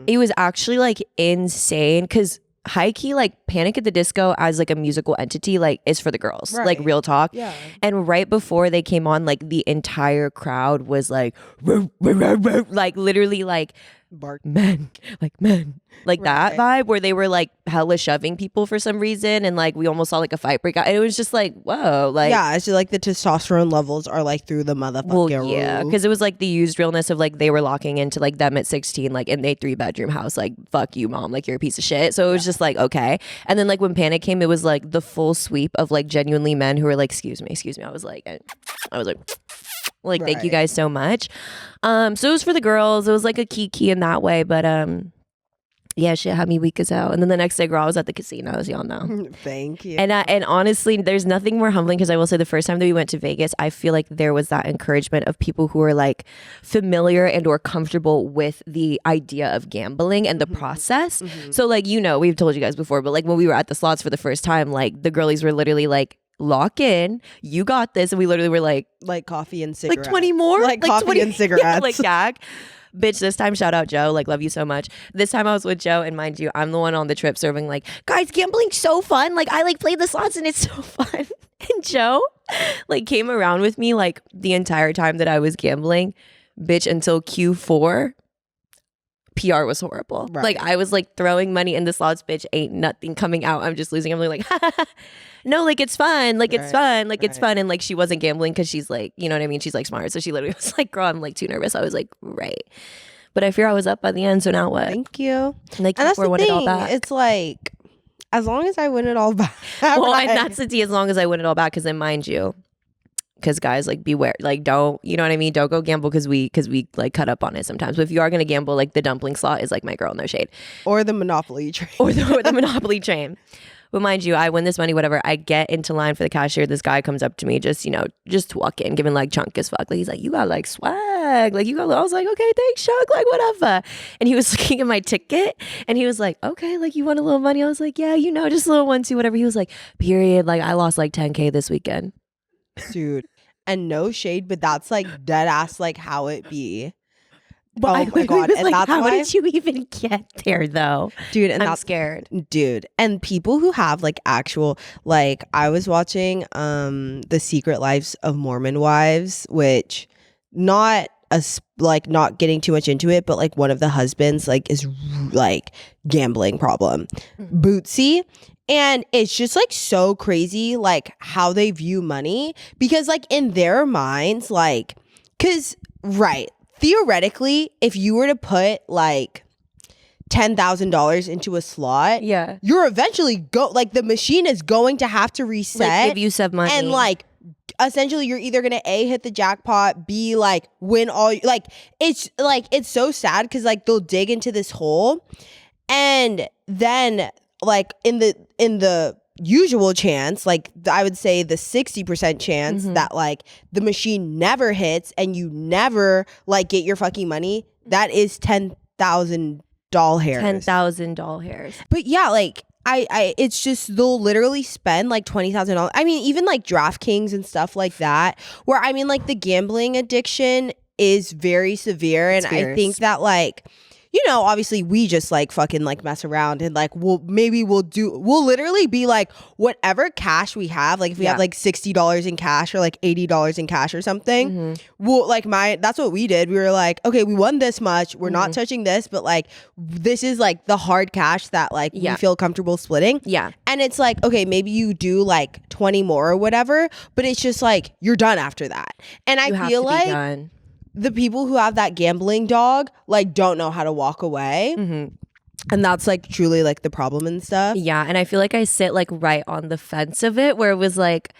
It was actually like insane because high key like Panic at the Disco as like a musical entity like is for the girls, like real talk. Yeah. And right before they came on, like the entire crowd was like like literally like Bark. men, like men, like that Right. vibe where they were like hella shoving people for some reason, and like we almost saw like a fight break out. And it was just like, whoa, like Yeah, it's like the testosterone levels are like through the motherfucking well, yeah, roof. because it was like the used realness of like they were locking into like them at 16, like in a 3-bedroom house, like fuck you, mom, like you're a piece of shit. So it was just like okay. And then like when panic came, it was like the full sweep of like genuinely men who were like, excuse me. I was like, thank you Right. guys so much. So it was for the girls. It was like a key in that way, but yeah, shit had me weak as hell. And then the next day, girl, I was at the casino, as y'all know. Thank you. And honestly, there's nothing more humbling because I will say the first time that we went to Vegas, I feel like there was that encouragement of people who are like familiar and or comfortable with the idea of gambling and the process. So like, you know, we've told you guys before, but like when we were at the slots for the first time, like the girlies were literally like, lock in, you got this. And we literally were like coffee and cigarettes. like 20 more? Like coffee 20 and cigarettes. Yeah, like Jack. Bitch, this time, shout out Joe. Like, love you so much. This time I was with Joe, and mind you, I'm the one on the trip serving, like, guys, gambling's so fun. Like, I like played the slots and it's so fun. And Joe, like, came around with me, like, the entire time that I was gambling. Bitch, until Q4, PR was horrible. Right. Like, I was, like, throwing money in the slots, bitch, ain't nothing coming out. I'm just losing. I'm like, no, like, it's fun. Like, it's Right, fun. Like, it's right. fun. And, like, she wasn't gambling because she's, like, you know what I mean? She's, like, smart. So she literally was like, girl, I'm, like, too nervous. I was like, right. But I fear I was up by the end, so now what? Thank you. Like, And that's Q4 the won it all thing. back. It's like, as long as I win it all back. Well, right? and that's the tea, as long as I win it all back. Because then, mind you, because guys, like, beware, like, don't, you know what I mean? Don't go gamble because we like cut up on it sometimes. But if you are gonna gamble, like, the dumpling slot is like my girl, no shade, Or the Monopoly train. or the Monopoly train. But mind you, I win this money, whatever. I get into line for the cashier. This guy comes up to me, just, you know, just walking, giving like chunk as fuck. Like, he's like, you got like swag. Like, you got, I was like, okay, thanks, chunk, like, whatever. And he was looking at my ticket and he was like, okay, like, you want a little money? I was like, yeah, you know, just a little one, two, whatever. He was like, period. Like, I lost like 10K this weekend. Dude. And no shade, but that's like dead ass like how it be. But Oh I my literally God. was And like, that's how why- did you even get there though? Dude, and I'm that's scared. dude, and people who have like actual, like, I was watching The Secret Lives of Mormon Wives, which not like not getting too much into it, but like one of the husbands like is like gambling problem, Bootsy. And it's just like so crazy like how they view money, because like in their minds, like, because right, theoretically, if you were to put like $10,000 into a slot, Yeah. you're eventually like the machine is going to have to reset, Like, give you some money. and like essentially you're either gonna A, hit the jackpot, B, like win all, like it's so sad because like they'll dig into this hole, and then like in the usual chance, like I would say the 60% chance that like the machine never hits and you never like get your fucking money, that is $10,000 hairs. $10,000 hairs. But yeah, like I it's just they'll literally spend like $20,000. I mean, even like DraftKings and stuff like that, where I mean like the gambling addiction is very severe, and I think that like, you know, obviously we just like fucking like mess around and like we'll literally be like whatever cash we have, like if we have like $60 in cash or like $80 in cash or something, we'll like that's what we did. We were like, okay, we won this much, we're not touching this, but like this is like the hard cash that like we feel comfortable splitting. Yeah. And it's like, okay, maybe you do like 20 more or whatever, but it's just like you're done after that. And I feel like the people who have that gambling dog like don't know how to walk away. And that's like truly like the problem and stuff. Yeah. And I feel like I sit like right on the fence of it, where it was like,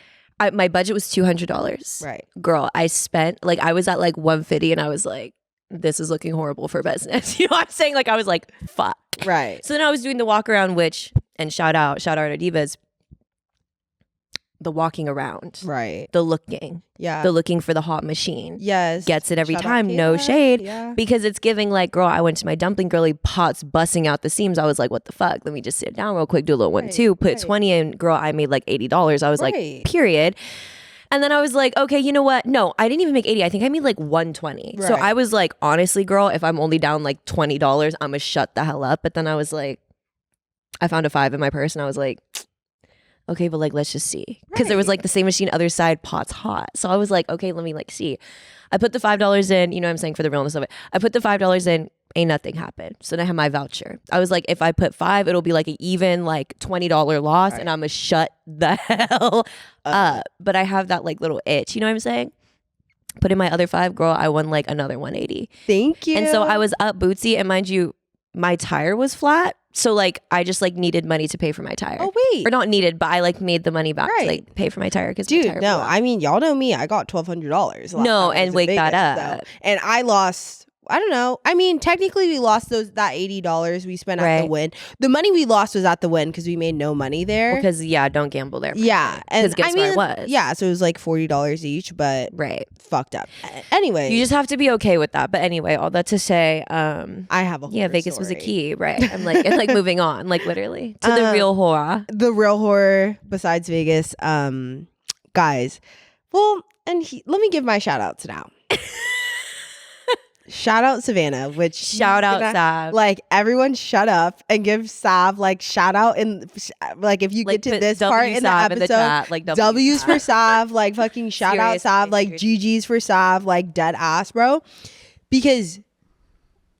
my budget was $200. Right. Girl, I spent like, I was at like 150 and I was like, this is looking horrible for business. You know what I'm saying? Like, I was like, fuck. Right. So then I was doing the walk around, which, and shout out to Divas, the walking around. Right. The looking. Yeah. The looking for the hot machine. Yes. Gets it every Shout out time. to No you. shade. Yeah. Because it's giving like, girl, I went to my dumpling girly, pots busting out the seams. I was like, what the fuck? Let me just sit down real quick, do a little 1-2, put 20 in. Girl, I made like $80. I was like, period. And then I was like, okay, you know what? No, I didn't even make 80. I think I made like 120. So I was like, honestly, girl, if I'm only down like $20, I'm gonna shut the hell up. But then I was like, I found a 5 in my purse and I was like, okay, but like, let's just see. Because there was like the same machine, other side, pots hot. So I was like, okay, let me like see. I put the $5 in, you know what I'm saying, for the realness of it. I put the $5 in, Ain't nothing happened. So then I have my voucher. I was like, if I put 5, it'll be like an even like $20 loss, and I'm gonna shut the hell up. But I have that like little itch. You know what I'm saying? Put in my other 5, girl. I won like another 180. Thank you. And so I was up Bootsy, and mind you, my tire was flat. So like I just like needed money to pay for my tire. Oh wait, or not needed, but I like made the money back to like pay for my tire because dude, no, I mean y'all know me. I got $1,200. No, and wake that up. So. And I lost. I don't know. I mean, technically, we lost that $80 we spent at the win. The money we lost was at the win because we made no money there. Because don't gamble there. Yeah, and guess where I was. Yeah, so it was like $40 each, but fucked up. Anyway, you just have to be okay with that. But anyway, all that to say, I have a horror Vegas story. was a key, right? I'm like, and like moving on, like literally to the real horror. The real horror besides Vegas, guys. Well, and let me give my shout outs now. Shout out Savannah, which shout out Sav. Like everyone shut up and give Sav like shout out in like if you get to this part in the episode, in the chat, like W's for Sav, like fucking shout out Sav, like GG's for Sav, like dead ass, bro. Because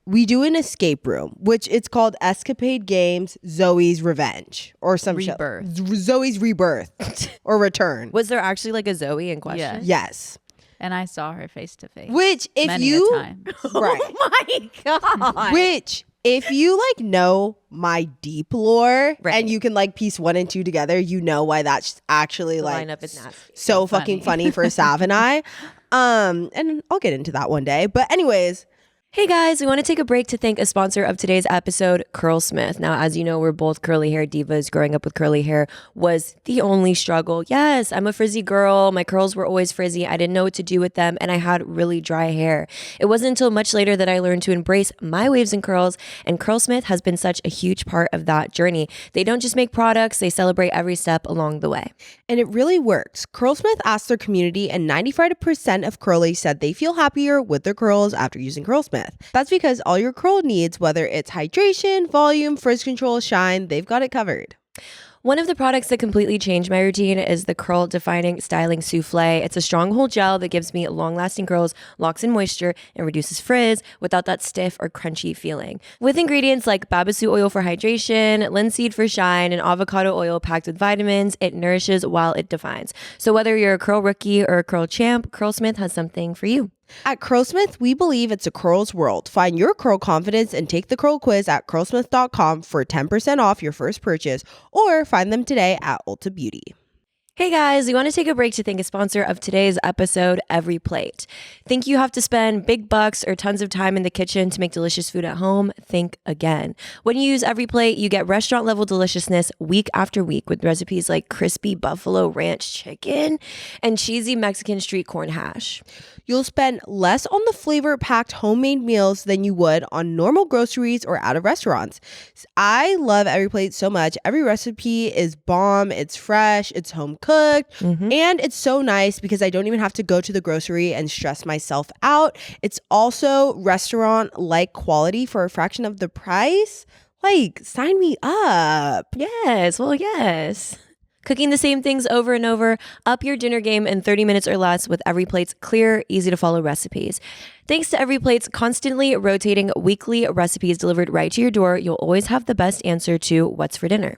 we do an escape room, which it's called Escapade Games Zoe's Revenge or some Rebirth. shit. Zoe's Rebirth or Return. Was there actually like a Zoe in question? Yeah. Yes. And I saw her face to face. Which if many you a time. right. Oh my god. Which if you like know my deep lore and you can like piece 1 and 2 together, you know why that's actually like lineup is nasty. so fucking funny for Sav and I. And I'll get into that one day. But anyways, hey guys, we want to take a break to thank a sponsor of today's episode, Curlsmith. Now, as you know, we're both curly hair divas. Growing up with curly hair was the only struggle. Yes, I'm a frizzy girl. My curls were always frizzy. I didn't know what to do with them, and I had really dry hair. It wasn't until much later that I learned to embrace my waves and curls, and Curlsmith has been such a huge part of that journey. They don't just make products, they celebrate every step along the way. And it really works. Curlsmith asked their community, and 95% of curlies said they feel happier with their curls after using Curlsmith. That's because all your curl needs, whether it's hydration, volume, frizz control, shine, they've got it covered. One of the products that completely changed my routine is the Curl Defining Styling Souffle. It's a stronghold gel that gives me long-lasting curls, locks in moisture, and reduces frizz without that stiff or crunchy feeling. With ingredients like babasu oil for hydration, linseed for shine, and avocado oil packed with vitamins, it nourishes while it defines. So whether you're a curl rookie or a curl champ, Curlsmith has something for you. At Curlsmith, we believe it's a curls world. Find your curl confidence and take the curl quiz at curlsmith.com for 10% off your first purchase, or find them today at Ulta Beauty. Hey guys, we want to take a break to thank a sponsor of today's episode, Every Plate. Think you have to spend big bucks or tons of time in the kitchen to make delicious food at home? Think again. When you use Every Plate, you get restaurant level deliciousness week after week with recipes like crispy buffalo ranch chicken and cheesy Mexican street corn hash. You'll spend less on the flavor-packed homemade meals than you would on normal groceries or out of restaurants. I love Every Plate so much. Every recipe is bomb, it's fresh, it's home cooked, and it's so nice because I don't even have to go to the grocery and stress myself out. It's also restaurant-like quality for a fraction of the price. Like, sign me up. Yes, well, yes. Cooking the same things over and over, up your dinner game in 30 minutes or less with Every Plate's clear, easy to follow recipes. Thanks to Every Plate's constantly rotating weekly recipes delivered right to your door, you'll always have the best answer to what's for dinner.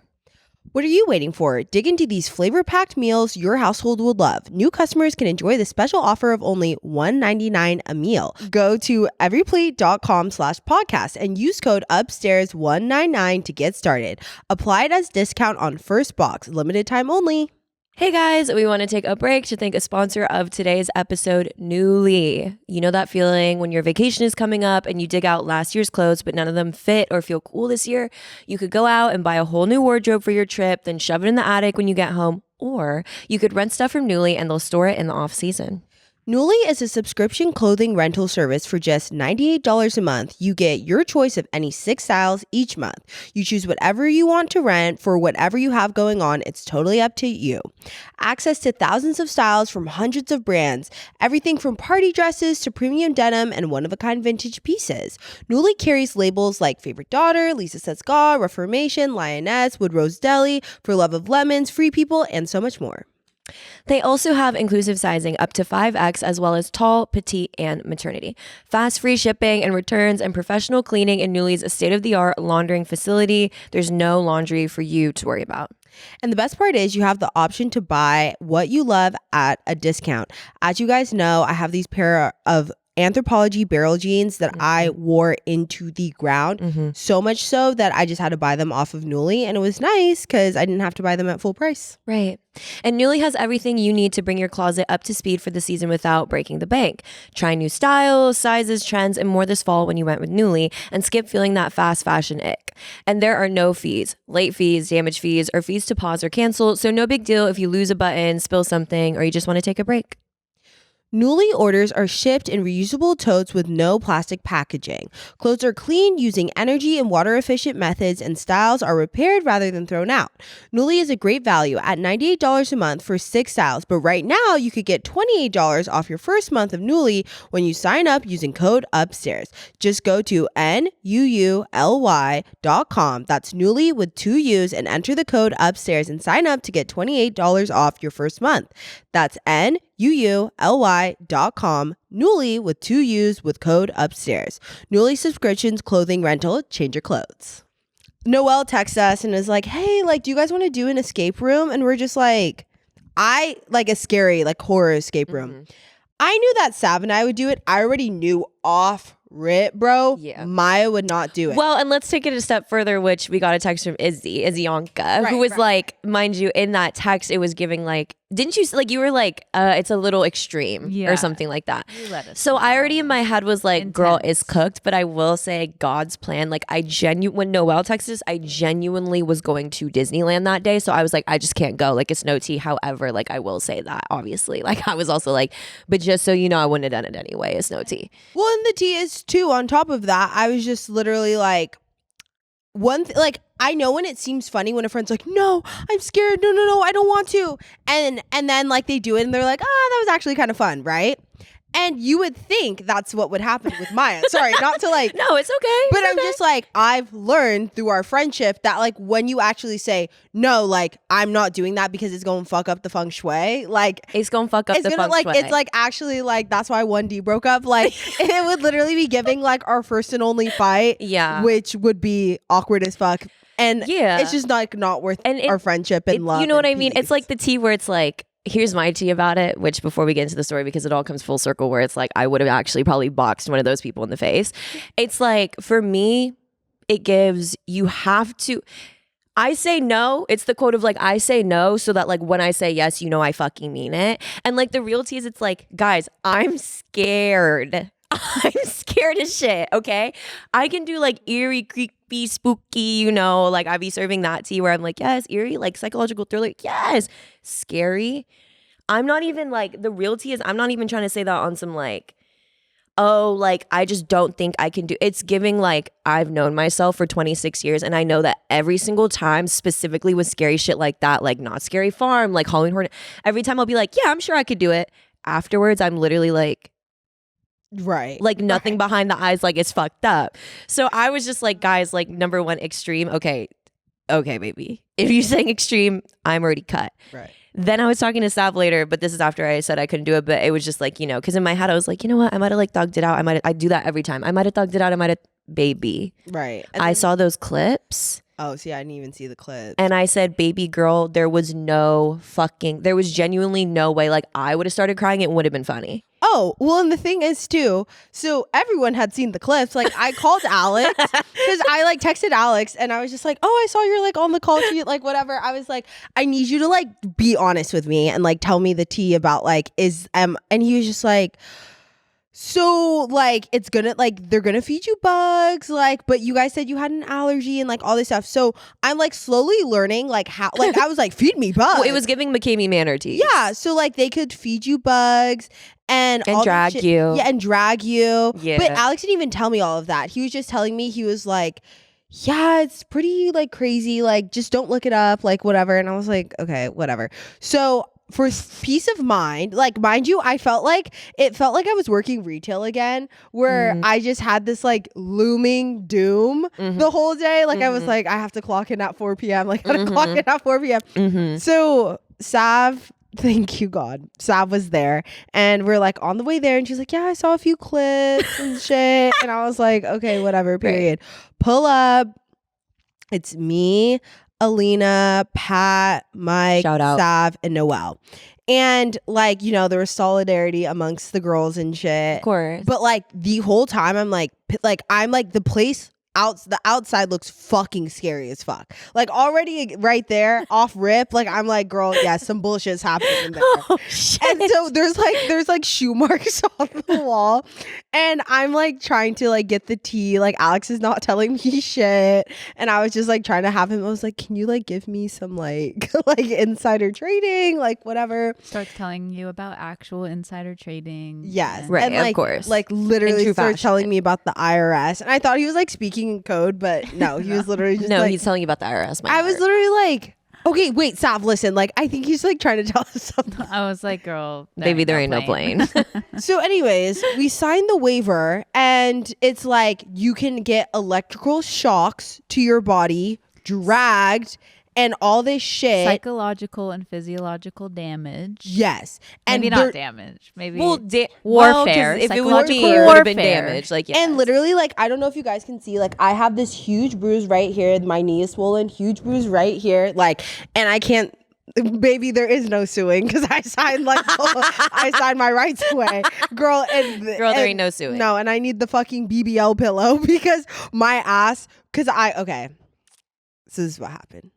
What are you waiting for? Dig into these flavor-packed meals your household will love. New customers can enjoy the special offer of only $1.99 a meal. Go to everyplate.com/podcast and use code upstairs199 to get started. Applied as discount on first box. Limited time only. Hey guys, we want to take a break to thank a sponsor of today's episode, Nuuly. You know that feeling when your vacation is coming up and you dig out last year's clothes, but none of them fit or feel cool this year? You could go out and buy a whole new wardrobe for your trip, then shove it in the attic when you get home. Or you could rent stuff from Nuuly and they'll store it in the off season. Nuuly is a subscription clothing rental service for just $98 a month. You get your choice of any 6 styles each month. You choose whatever you want to rent for whatever you have going on. It's totally up to you. Access to thousands of styles from hundreds of brands. Everything from party dresses to premium denim and one-of-a-kind vintage pieces. Nuuly carries labels like Favorite Daughter, Lisa Says God, Reformation, Lioness, Wood Rose Deli, For Love of Lemons, Free People, and so much more. They also have inclusive sizing up to 5X, as well as tall, petite, and maternity. Fast free shipping and returns, and professional cleaning in Nuuly's state-of-the-art laundering facility. There's no laundry for you to worry about. And the best part is you have the option to buy what you love at a discount. As you guys know, I have these pair of Anthropologie barrel jeans that I wore into the ground. So much so that I just had to buy them off of Nuuly, and it was nice because I didn't have to buy them at full price. Right. And Nuuly has everything you need to bring your closet up to speed for the season without breaking the bank. Try new styles, sizes, trends, and more this fall when you went with Nuuly, and skip feeling that fast fashion ick. And there are no fees, late fees, damage fees, or fees to pause or cancel, so no big deal if you lose a button, spill something, or you just want to take a break. Nuuly orders are shipped in reusable totes with no plastic packaging. Clothes are cleaned using energy and water efficient methods, and styles are repaired rather than thrown out. Nuuly is a great value at $98 a month for 6 styles, but right now you could get $28 off your first month of Nuuly when you sign up using code UPSTAIRS. Just go to NUULY.com. That's Nuuly with 2 U's, and enter the code UPSTAIRS and sign up to get $28 off your first month. That's NUULY.com. Nuuly with 2 U's with code UPSTAIRS. Nuuly subscriptions, clothing rental, change your clothes. Noelle texts us and is like, hey, like, do you guys want to do an escape room? And we're just like, I like a scary, like, horror escape room. I knew that Sav and I would do it. I already knew off rip, bro. Yeah. Maya would not do it. Well, and let's take it a step further, which we got a text from Izzy Yonka, who was like, mind you, in that text, it was giving like, didn't you, like, you were like, it's a little extreme or something like that. So I already in my head was like, girl is cooked, but I will say God's plan. Like when Noelle texted us, I genuinely was going to Disneyland that day. So I was like, I just can't go. Like, it's no tea. However, like, I will say that obviously, like, I was also like, but just so you know, I wouldn't have done it anyway. It's no tea. Well, and the tea is too, on top of that, I was just literally like, like, I know when it seems funny when a friend's like, no, I'm scared. No, I don't want to. And then like they do it and they're like, that was actually kind of fun, right? And you would think that's what would happen with Maya. Sorry, not to like. No, it's okay. But I'm just like, I've learned through our friendship that like when you actually say, no, like I'm not doing that because it's going to fuck up the feng shui. Like it's going to fuck up the feng shui. It's like actually like that's why 1D broke up. Like it would literally be giving like our first and only fight. Yeah. Which would be awkward as fuck. And yeah, it's just like not worth our friendship and love. You know what I mean? Peace. It's like the tea where it's like, here's my tea about it, which before we get into the story, because it all comes full circle where it's like, I would have actually probably boxed one of those people in the face. It's like, for me, it gives, you have to, I say no. It's the quote of like, I say no so that like when I say yes, you know I fucking mean it. And like the real tea is, it's like, guys, I'm scared. I'm scared as shit, okay? I can do like eerie, creepy, spooky, you know, like I be serving that tea where I'm like, yes, eerie, like psychological thriller, yes. Scary. I'm not even like, the real tea is, I'm not even trying to say that on some like, oh, like I just don't think I can do, it's giving like, I've known myself for 26 years and I know that every single time, specifically with scary shit like that, like Not Scary Farm, like Halloween Horror, every time I'll be like, yeah, I'm sure I could do it. Afterwards, I'm literally like, right, like nothing behind the eyes, like it's fucked up. So I was just like, guys, like number one, extreme. Okay, baby, if you're saying extreme, I'm already cut. Right. Then I was talking to Sav later, but this is after I said I couldn't do it. But it was just like, you know, because in my head I was like, you know what, I might have like thugged it out. I do that every time. I might have thugged it out. I might have, baby, right. I saw those clips. Oh, see, I didn't even see the clips. And I said, baby girl, there was genuinely no way. Like I would have started crying. It would have been funny. Oh, well, and the thing is too, so everyone had seen the clips. Like I called Alex because I like texted Alex and I was just like, oh, I saw you're like on the call sheet, like whatever. I was like, I need you to like be honest with me and like tell me the tea about like and he was just like, so like it's gonna like they're gonna feed you bugs, like, but you guys said you had an allergy and like all this stuff. So I'm like slowly learning like how, like I was like, feed me bugs. Well, it was giving McKamey Manor tea. Yeah, so like they could feed you bugs and all drag you. Yeah, and drag you. Yeah. But Alex didn't even tell me all of that. He was just telling me, he was like, yeah, it's pretty like crazy, like just don't look it up, like whatever. And I was like, okay, whatever. So for peace of mind, like mind you, it felt like I was working retail again, where I just had this like looming doom the whole day. Like I was like, I have to clock in at 4 p.m. Like I gotta clock in at 4 p.m. So Sav Thank you, God. Sav was there. And we're like on the way there. And she's like, yeah, I saw a few clips and shit. And I was like, okay, whatever, period. Pull up. It's me, Alina, Pat, Mike, Shout out. Sav, and Noelle. And like, you know, there was solidarity amongst the girls and shit. Of course. But like the whole time I'm like the place the outside looks fucking scary as fuck. Like already right there off rip, like I'm like, girl, yeah, some bullshit's happening in there. Oh, shit. And so there's like shoe marks on the wall, and I'm like trying to like get the tea. Like Alex is not telling me shit, and I was just like trying to have him. I was like, can you like give me some like like insider trading, like whatever. Starts telling you about actual insider trading. Yes, and- Right, and of like, course. like In literally true started fashion. telling me about the IRS, and I thought he was like speaking in code, but no, he was literally just no, like, he's telling you about the IRS. I was literally like, okay, wait, stop, listen, like I think he's like trying to tell us something. I was like, girl, Baby, there ain't no plane. So anyways, we signed the waiver, and it's like you can get electrical shocks to your body, dragged, and all this shit. Psychological and physiological damage. Yes, and Maybe they're- not damage. Maybe well, warfare. if it would be, Psychological it would have been warfare. damage. Like, yeah. And literally, like, I don't know if you guys can see, like, I have this huge bruise right here. My knee is swollen, huge bruise right here. Like, and I can't, baby, there is no suing because I signed, like, I signed my rights away. Girl, there ain't no suing. No, and I need the fucking BBL pillow because my ass, okay. So this is what happened.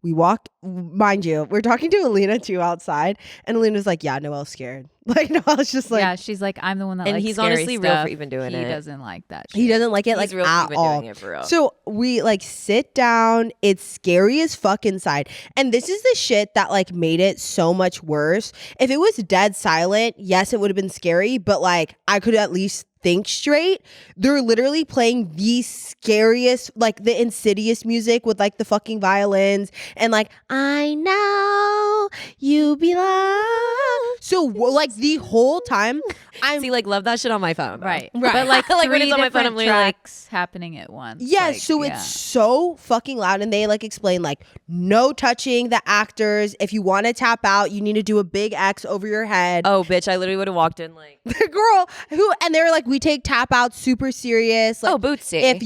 We walk, mind you, we're talking to Alina too outside, and Alina's like, yeah, Noelle's scared. Like, Noelle's just like, yeah, she's like, I'm the one that And likes he's scary honestly real stuff. for even doing he it. doesn't like that shit. he doesn't like it, He's like, real for at even all. doing it for real. So we like sit down. It's scary as fuck inside. And this is the shit that like made it so much worse. If it was dead silent, yes, it would have been scary, but like I could at least think straight. They're literally playing the scariest, like the insidious music with like the fucking violins and like, I know you belong. So like the whole time I'm See, like, love that shit on my phone. Right. Right. But like, Like, when three it's on my phone, different I'm literally like- tracks happening at once. yeah, Like, so yeah. it's so fucking loud, and they like explain like no touching the actors. If you want to tap out, you need to do a big X over your head. Oh, bitch, I literally would have walked in like, The girl who, and they're like, we take tap out super serious. Like, oh, Bootsy. if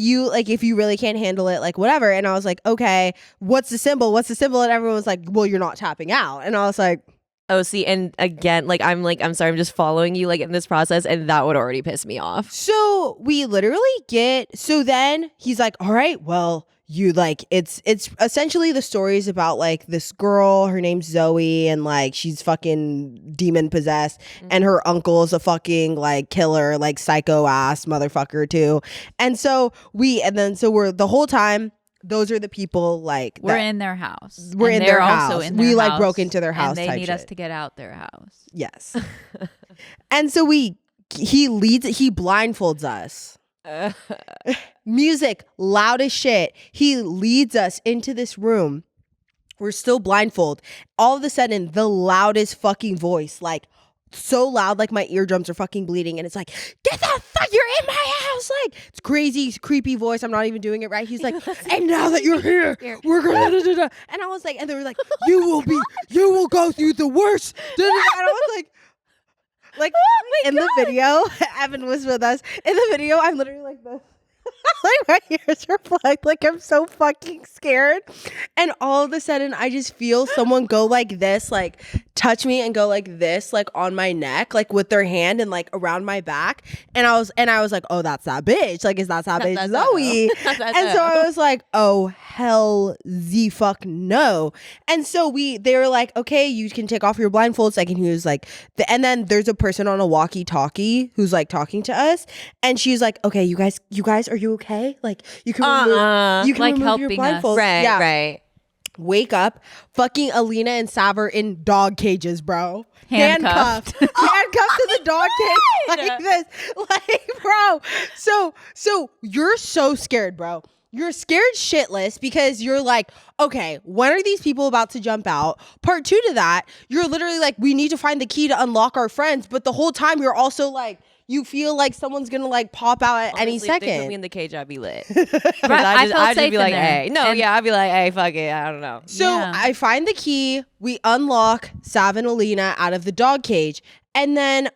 you really can't handle it, like whatever. And I was like, okay, what's the symbol? What's the symbol? And everyone was like, well, you're not tapping out. And I was like, Oh, see, and again, I'm sorry, I'm just following you like in this process, and that would already piss me off. so we literally so then he's like, all right, well, you like, it's essentially the stories about like this girl, her name's Zoe, and like she's fucking demon possessed, and her uncle is a fucking like killer, like psycho ass motherfucker too. And so we're the whole time, those are the people like We're that- in their house. We're And in their they're also house. in We, their like, house, broke into their house And they type need us shit. to get out their house. Yes. And so he blindfolds us. Music loud as shit. He leads us into this room. We're still blindfold. All of a sudden, the loudest fucking voice, like so loud, like my eardrums are fucking bleeding, and it's like, get the fuck, you're in my house. Like, it's crazy, creepy voice. I'm not even doing it right. He's like, and now that you're here, we're gonna da-da-da. And I was like, and they were like, you will go through the worst. Da-da-da. And I was like in the video, Evan was with us. In the video, I'm literally like this. Like my ears are plugged, like I'm so fucking scared. And all of a sudden I just feel someone go like this, like touch me and go like this, like on my neck, like with their hand and like around my back. And I was like, oh, that's that bitch. Like, is that bitch That's Zoe? That's And so I was like, oh, hell the fuck no. And so they were like, okay, you can take off your blindfolds. Like, and he was like, and then there's a person on a walkie-talkie who's like talking to us, and she's like, okay, you guys, are you okay? Like, you can Like remove your helping us. blindfolds. Right, Yeah. right. Wake up, fucking Alina and Sav are in dog cages, bro. Handcuffed. Handcuffed to the dog cage like this, like, bro. So you're so scared, bro. You're scared shitless because you're like, okay, when are these people about to jump out? Part two to that, you're literally like, we need to find the key to unlock our friends, but the whole time you're also like, you feel like someone's gonna like pop out at any Honestly, if they put me second. in the cage, I'd be lit. I felt I'd just safe be in like, there. hey, no, And- yeah, I'd be like, hey, fuck it, I don't know. So Yeah. I find the key. We unlock Sav and Alina out of the dog cage. And then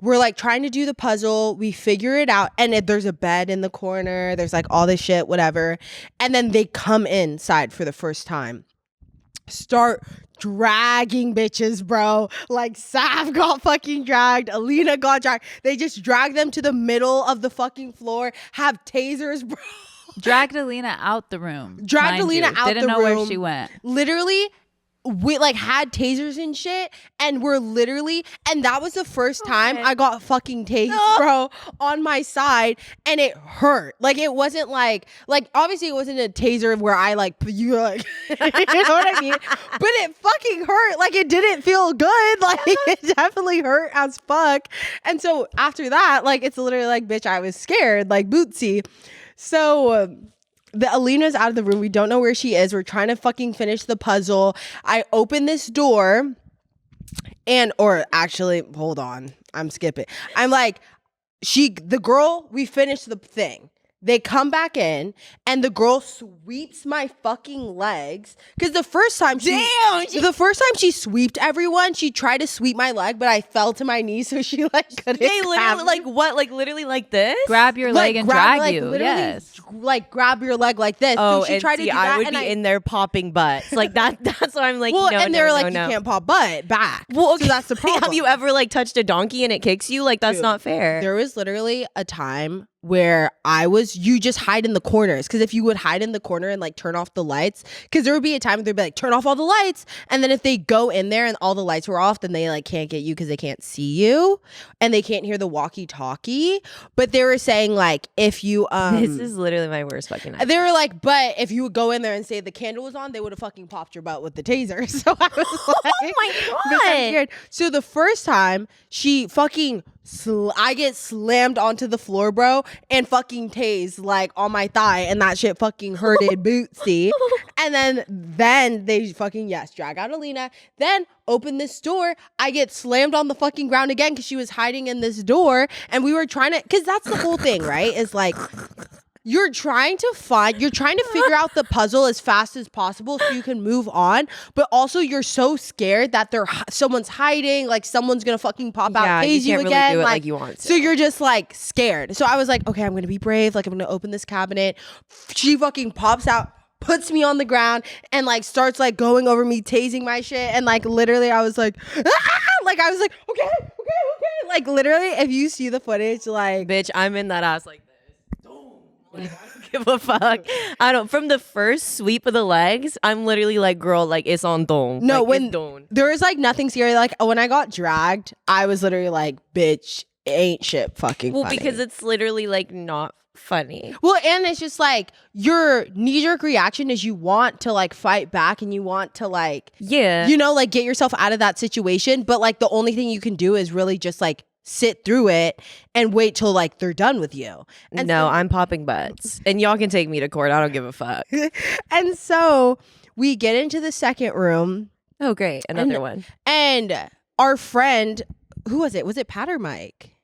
we're like trying to do the puzzle. We figure it out. And there's a bed in the corner. There's like all this shit, whatever. And then they come inside for the first time. Start dragging bitches, bro. Like Sav got fucking dragged. Alina got dragged. They just drag them to the middle of the fucking floor. Have tasers, bro. Dragged Alina out the room. Dragged mind Alina you. out Didn't the know where room. she went. Literally, we like had tasers and shit, and we're literally, and that was the first time I got fucking tased, bro, on my side, and it hurt. Like it wasn't like obviously it wasn't a taser where I like you like you know what I mean, but it fucking hurt. Like it didn't feel good. Like it definitely hurt as fuck. And so after that, like it's literally like, bitch, I was scared, like Bootsy. So. The Alina's out of the room. We don't know where she is. We're trying to fucking finish the puzzle. I open this door or actually, hold on. I'm skipping. I'm like, the girl, we finished the thing. They come back in and the girl sweeps my fucking legs. Cause the first time she sweeped everyone, she tried to sweep my leg, but I fell to my knees, so she like couldn't. They grab literally, me. like what? Like literally like this? Grab your leg and grab, drag like, you. literally, Yes. like grab your leg like this. Oh, So she and tried see, to do I that, would and be in there popping butts. Like that's why I'm like, well, no, and no, they're no, like, no. you can't pop butt back. Well, okay. So that's the problem. Have you ever like touched a donkey and it kicks you? Like that's Dude, not fair. There was literally a time where you just hide in the corners, because if you would hide in the corner and like turn off the lights, because there would be a time where they'd be like, turn off all the lights, and then if they go in there and all the lights were off, then they like can't get you because they can't see you and they can't hear the walkie-talkie. But they were saying like, if you This is literally my worst fucking nightmare. they were like, but if you would go in there and say the candle was on, they would have fucking popped your butt with the taser. So I was like, Oh my "Bitch, God." I'm scared." So the first time she fucking I get slammed onto the floor, bro, and fucking tased like on my thigh, and that shit fucking hurted Bootsy. And then they fucking drag out Alina, then open this door. I get slammed on the fucking ground again because she was hiding in this door, and we were trying to, because that's the whole thing, right? Is like, you're trying to figure out the puzzle as fast as possible so you can move on, but also you're so scared that someone's hiding, like someone's gonna fucking pop out, Yeah, tase you you can't really again, do it like you want to. So you're just like scared. So I was like, okay, I'm gonna be brave. Like I'm gonna open this cabinet. She fucking pops out, puts me on the ground, and like starts like going over me, tasing my shit, and like literally I was like, ah! Like I was like, okay. Like literally, if you see the footage, like Bitch, I'm in that ass like this. Like, I don't give a fuck. I don't. From the first sweep of the legs, I'm literally like, girl, like it's on don. no, like, when it's don. there was like nothing scary. Like when I got dragged, I was literally like, bitch, ain't shit fucking Well, funny. because it's literally like not funny. Well, and it's just like your knee-jerk reaction is you want to like fight back and you want to like, Yeah. you know, like get yourself out of that situation. But like the only thing you can do is really just like sit through it and wait till like they're done with you. And No, so, I'm popping butts, and y'all can take me to court. I don't give a fuck. and so we get into the second room, Oh, great, another one. and our friend, who was it? Was it Pat or Mike?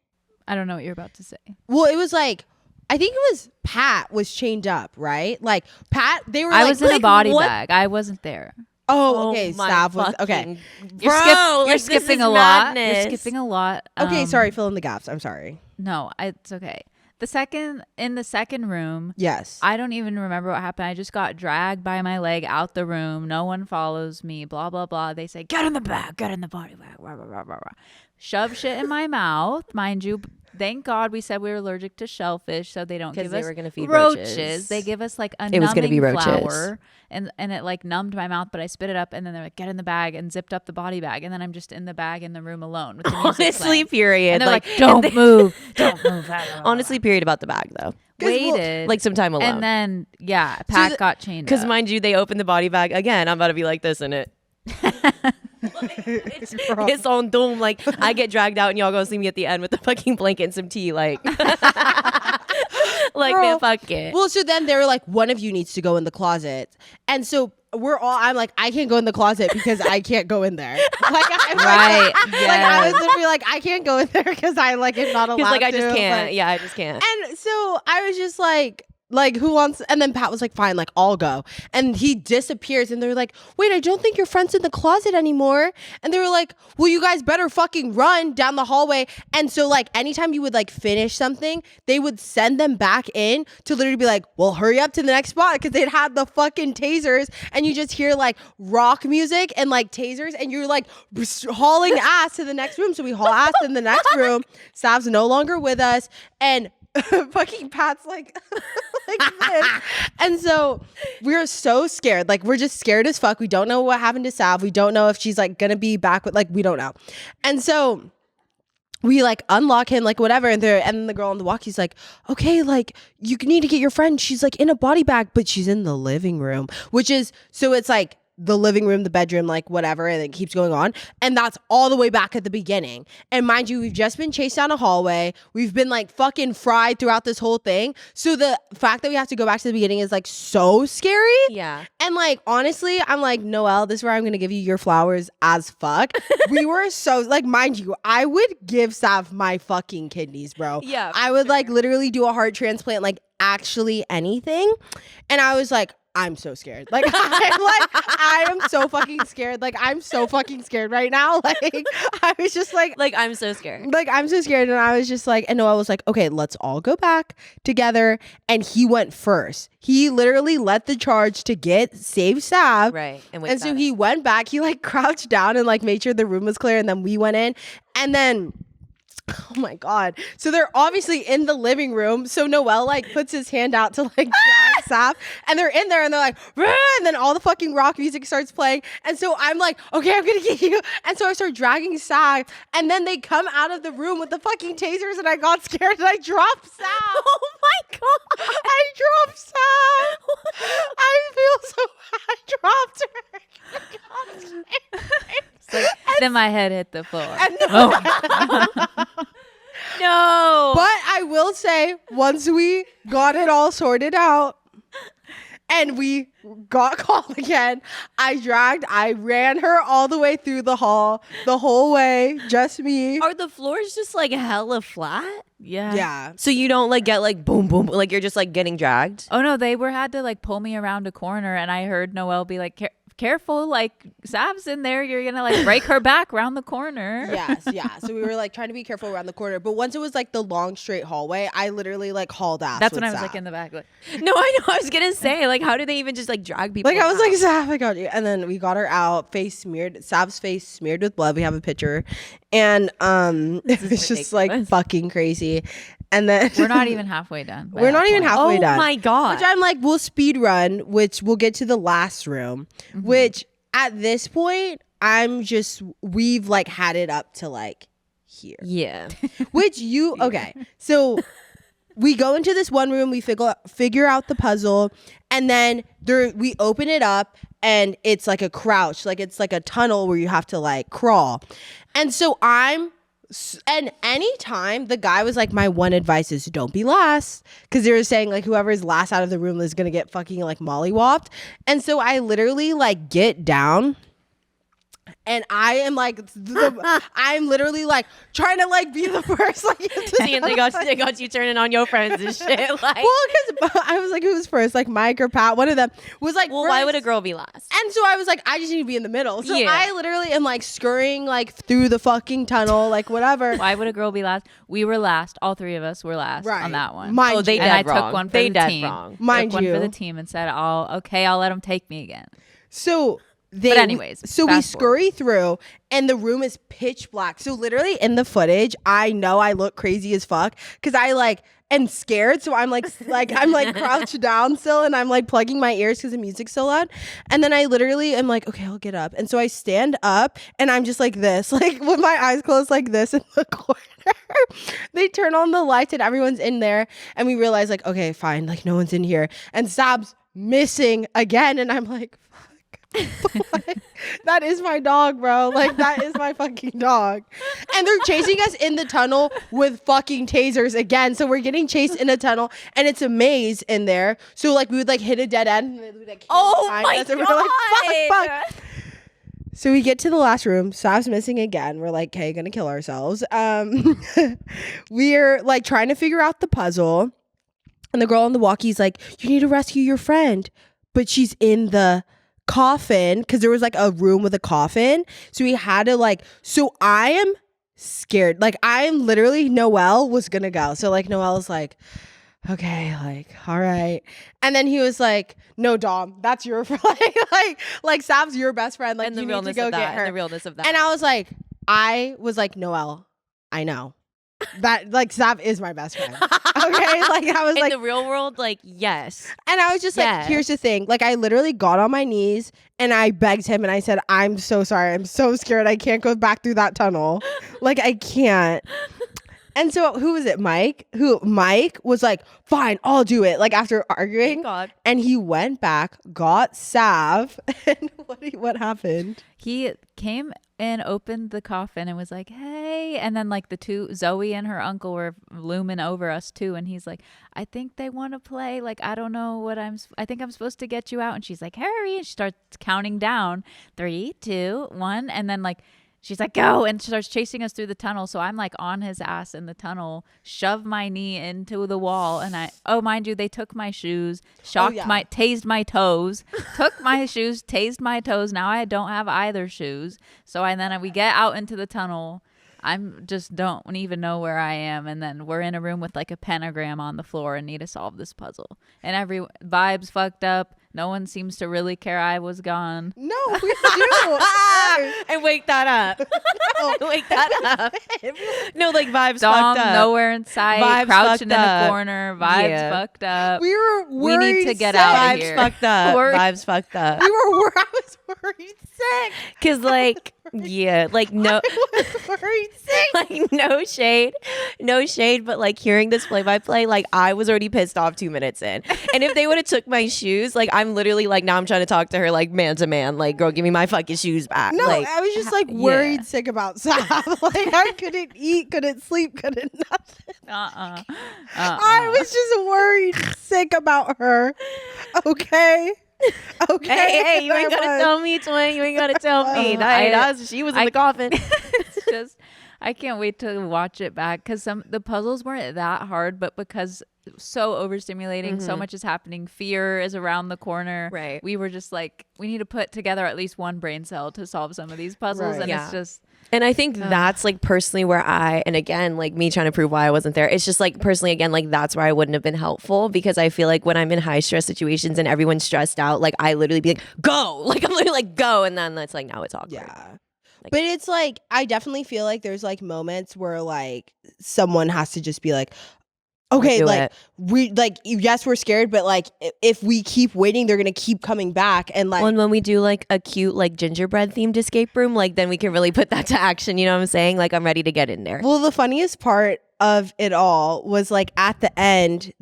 I don't know what you're about to say. Well, it was like, I think it was Pat was chained up, right? Like Pat, they were I like, was in a like, body what? bag. I wasn't there. Oh, okay. my Sav was okay. fucking- You're, Bro, you're like, this skipping is a lot. madness. You're skipping a lot. Okay, sorry, fill in the gaps. I'm sorry. No, it's okay. In the second room, Yes. I don't even remember what happened. I just got dragged by my leg out the room. No one follows me. Blah blah blah. They say, "Get in the bag. Get in the body bag." Blah, blah, blah, blah, blah. Shove shit in my mouth, mind you. Thank God we said we were allergic to shellfish, so they don't 'Cause give they us were gonna feed roaches. roaches. They give us like a It was gonna be numbing roaches. flour, and it like numbed my mouth, but I spit it up, and then they're like, "Get in the bag," and zipped up the body bag, and then I'm just in the bag in the room alone with the music Honestly, playing. period. And they're like, and "Don't they- move, don't move." Honestly, period about the bag though. Waited Like some time alone. and then Pat got chained. Because up. mind you, they opened the body bag again. I'm about to be like this in it. It's his own doom. Like, I get dragged out and y'all go see me at the end with the fucking blanket and some tea. Like, like, man, fuck it. Well, so then they were like, one of you needs to go in the closet. And so I'm like, I can't go in the closet because I can't go in there. Like, Right. Like, I was literally like, I can't go in there because I like am not allowed to. Like, I just can't. Like, yeah, I just can't. and so I was just like, who wants? And then Pat was like, fine, like, I'll go. And he disappears. And they're like, wait, I don't think your friend's in the closet anymore. And they were like, well, you guys better fucking run down the hallway. And so, like, anytime you would like finish something, they would send them back in to literally be like, well, hurry up to the next spot, because they'd had the fucking tasers. And you just hear like rock music and like tasers. And you're like hauling ass to the next room. So we haul ass in the next room. Sav's no longer with us. And fucking Pat's like this. And so we're so scared. Like, we're just scared as fuck. We don't know what happened to Sav. We don't know if she's like gonna be back with, like, we don't know. And so we like unlock him, like, whatever. And the girl on the walkie's like, okay, like, you need to get your friend. She's like in a body bag, but she's in the living room, which is, so it's like the living room, the bedroom, like whatever, and it keeps going on. And that's all the way back at the beginning. And mind you, we've just been chased down a hallway. We've been like fucking fried throughout this whole thing. So the fact that we have to go back to the beginning is like so scary. Yeah. And like, honestly, I'm like, Noelle, this is where I'm going to give you your flowers as fuck. We were so, like, mind you, I would give Sav my fucking kidneys, bro. Yeah. I would like literally do a heart transplant, like actually anything. And I was like, I'm so scared. Like, I am so fucking scared. Like, I'm so fucking scared right now. Like, I was just like, I'm so scared. Like, I'm so scared. And I was just like, and Noelle was like, okay, let's all go back together. And he went first. He literally led the charge to save Sav. Right. And so he went back. He like crouched down and like made sure the room was clear. And then we went in. And then, oh my God. So they're obviously in the living room. So Noelle like puts his hand out to like drag Sav, and they're in there and they're like, "Rah!" And then all the fucking rock music starts playing. And so I'm like, okay, I'm gonna get you. And so I start dragging Sav, and then they come out of the room with the fucking tasers, and I got scared and I dropped Sav. Oh my God. I dropped Sav. I feel so bad. I dropped her. I got scared. Like, then my head hit the floor. No. But I will say, once we got it all sorted out and we got called again, I ran her all the way through the hall, the whole way, just me. Are the floors just like hella flat? Yeah. Yeah. So you don't like get like boom, boom, like you're just like getting dragged? Oh no, they had to like pull me around a corner, and I heard Noelle be like, careful, like Sav's in there, you're gonna like break her back around the corner. Yes, yeah. So we were like trying to be careful around the corner. But once it was like the long straight hallway, I literally like hauled ass. That's with when I was Sav. like in the back, like, No, I know. I was gonna say, like, how do they even just like drag people? Like, I was out? like, Sav, I got you. And then we got her out, Sav's face smeared with blood. We have a picture. And it was just like fucking crazy. And then we're not even halfway done. We're not even halfway done. Oh my God. Which I'm like, we'll speed run, which we'll get to the last room, which at this point, we've like had it up to like here. Yeah. Which okay. So we go into this one room, we figure out the puzzle, and then we open it up, and it's like a crouch, like it's like a tunnel where you have to like crawl. And so and anytime the guy was like, my one advice is don't be last, because they were saying like whoever is last out of the room is gonna get fucking like mollywopped. And so I literally like get down, and I am like, I'm literally like trying to like be the first. Like, And they got you turning on your friends and shit. Like, well, because I was like, who was first? Like Mike or Pat? One of them was like, well, first. why would a girl be last? And so I was like, I just need to be in the middle. So Yeah. I literally am like scurrying like through the fucking tunnel, like whatever. Why would a girl be last? We were last. All three of us were last Right. on that one. Mind Oh, they you. and I dead wrong. took one for They the dead team. wrong. Mind took you. one for the team and said, I'll let them take me again. So But anyways, so we fast forward. scurry through, and the room is pitch black. So literally in the footage, I know I look crazy as fuck because I like am scared. So I'm like I'm like crouched down still, and I'm like plugging my ears because the music's so loud. And then I literally am like, okay, I'll get up. And so I stand up, and I'm just like this, like with my eyes closed like this in the corner. They turn on the lights, and everyone's in there, and we realize like, okay, fine, like no one's in here, and Sab's missing again, and I'm like, fuck. That is my dog, bro. Like, that is my fucking dog. And they're chasing us in the tunnel with fucking tasers again. So we're getting chased in a tunnel, and it's a maze in there. So, like, we would, like, hit a dead end. And they would, like, Oh my us, and we're like, fuck. So we get to the last room. Sav's missing again. We're like, okay, gonna kill ourselves. We're, like, trying to figure out the puzzle. And the girl on the walkie's like, you need to rescue your friend. But she's in the coffin, because there was, like, a room with a coffin. So we had to, like, so I am scared. Like, I am literally, Noelle was gonna go. So, like, Noelle's like, okay, like, all right. And then he was like, no, Dom, that's your friend. like Sav's your best friend. Like, And the you need realness to go of that. get her. And the realness of that. And I was like, Noelle, I know. That, like, Sav is my best friend. Okay? Like, I was in like, the real world, like, yes. and I was just Yeah. like, here's the thing. Like, I literally got on my knees and I begged him and I said, I'm so sorry. I'm so scared. I can't go back through that tunnel. Like, I can't. And so who was it? Mike was like, fine, I'll do it. Like, after arguing. Thank God. And he went back, got Sav. And what happened? He came and opened the coffin and was like, hey. And then, like, the two, Zoe and her uncle, were looming over us too. And he's like, I think they want to play. Like, I don't know what I think I'm supposed to get you out. And she's like, hurry. And she starts counting down 3, 2, 1. And then, like, she's like, go, and starts chasing us through the tunnel. So I'm, like, on his ass in the tunnel, shove my knee into the wall. And mind you, they took my shoes, tased my toes, took my shoes, tased my toes. Now I don't have either shoes. So then we get out into the tunnel. I'm just don't even know where I am. And then we're in a room with, like, a pentagram on the floor and need to solve this puzzle. And every vibe's fucked up. No one seems to really care I was gone. No, we do. And wake that up. No. Wake that up. No, like, vibes Dom fucked up. nowhere in sight, Vibes crouching in fucked a up. corner. Vibes fucked up. We were worried. We need to get sick. out of Vibes here. fucked up. Vibes fucked up. I was worried sick. Because, like, yeah, like, no. I was worried sick. Like, no shade, but, like, hearing this play-by-play, like, I was already pissed off 2 minutes in. And if they would have took my shoes, like, I'm literally, like, now I'm trying to talk to her, like, man to man, like, girl, give me my fucking shoes back. No, like, I was just, like, worried sick about Sav. Like, I couldn't eat, couldn't sleep, couldn't nothing. I was just worried sick about her. Okay. hey, you ain't gotta tell me, twin. You ain't gotta tell me. She was in the coffin. It's just, I can't wait to watch it back, because the puzzles weren't that hard, but because so overstimulating, so much is happening, fear is around the corner. Right. We were just like, we need to put together at least one brain cell to solve some of these puzzles. Right. And Yeah. it's just, And I think that's, like, personally where and again, like, me trying to prove why I wasn't there. It's just, like, personally, again, like, that's where I wouldn't have been helpful, because I feel like when I'm in high stress situations and everyone's stressed out, like, I literally be like, go. Like, I'm literally like, go. And then it's like, now it's awkward. Yeah. But it's like, I definitely feel like there's, like, moments where, like, someone has to just be like, okay, like, we, like, yes, we're scared, but, like, if we keep waiting, they're gonna keep coming back. And, like, Well, and when we do, like, a cute, like, gingerbread themed escape room, like, then we can really put that to action. You know what I'm saying? Like, I'm ready to get in there. well, the funniest part of it all was, like, at the end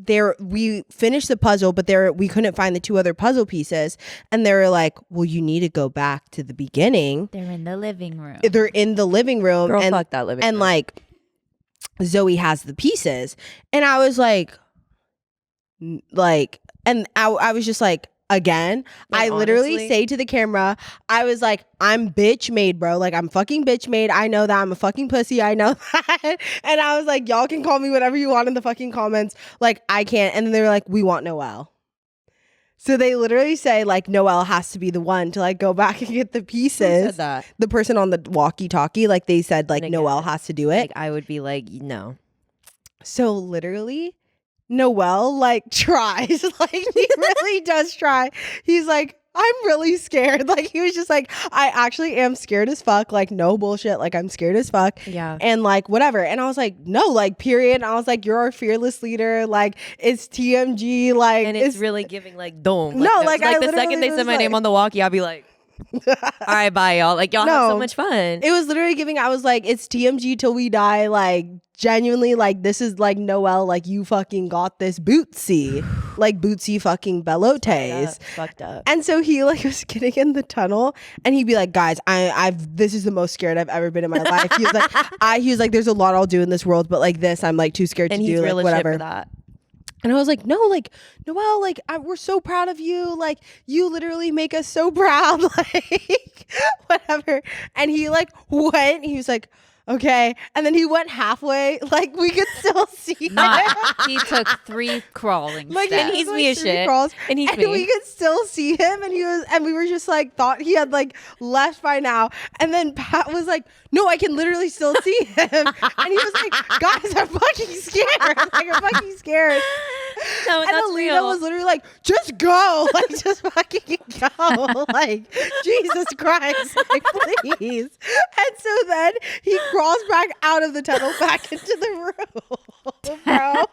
we finished the puzzle, but we couldn't find the 2 other puzzle pieces, and they were like, well, you need to go back to the beginning. they're in the living room. They're in the living room. Girl, and fuck that living and room. like, Zoe has the pieces, and I was like, and I was just like, again, Like, I literally honestly? say to the camera, I was like, I'm bitch made, bro. Like, I'm fucking bitch made. I know that. I'm a fucking pussy. I know that. And I was like, y'all can call me whatever you want in the fucking comments. Like, I can't. And then they were like, we want Noelle. So they literally say, like, Noelle has to be the one to, like, go back and get the pieces. Who said that? The person on the walkie-talkie, like, they said, like, And again, Noelle has to do it. Like, I would be like, no. So literally, Noelle, like, tries. Like, he really does try. He's like, I'm really scared. Like, he was just like, I actually am scared as fuck. Like, no bullshit. Like, I'm scared as fuck. Yeah. And, like, whatever. And I was like, no, like, period. And I was like, you're our fearless leader. Like, it's TMG. Like, And it's really giving, like, dome. No, like, I the second literally they was said my name like- on the walkie, I'll be like, All right, bye, y'all. Like, y'all have so No. much fun. It was literally giving, I was like, it's TMG till we die. Like, genuinely, like, this is like Noelle, like, you fucking got this Bootsy. Like, Bootsy fucking Belotes. Fucked up. And so he like was getting in the tunnel and he'd be like, guys, I've this is the most scared I've ever been in my life. He was like, there's a lot I'll do in this world, but like this, I'm like too scared And to he's do, real like as shit whatever. for that. And I was like, no, like, Noelle, like, we're so proud of you. Like, you literally make us so proud. Like, whatever. And he, like, went. He was like, okay. And then he went halfway. Like, we could still see him. He took 3 crawling Like, steps. And he's like me as 3 shit. crawls, And he's and me. we could still see him. And we were just like, thought he had, like, left by now. And then Pat was like, no, I can literally still see him. And he was like, guys, I'm fucking scared. Like, I'm fucking scared. No, And that's Alina real. was literally like, just go. Like, just fucking go. Like, Jesus Christ. Like, please. And so then he crawls back out of the tunnel back into the room, bro. And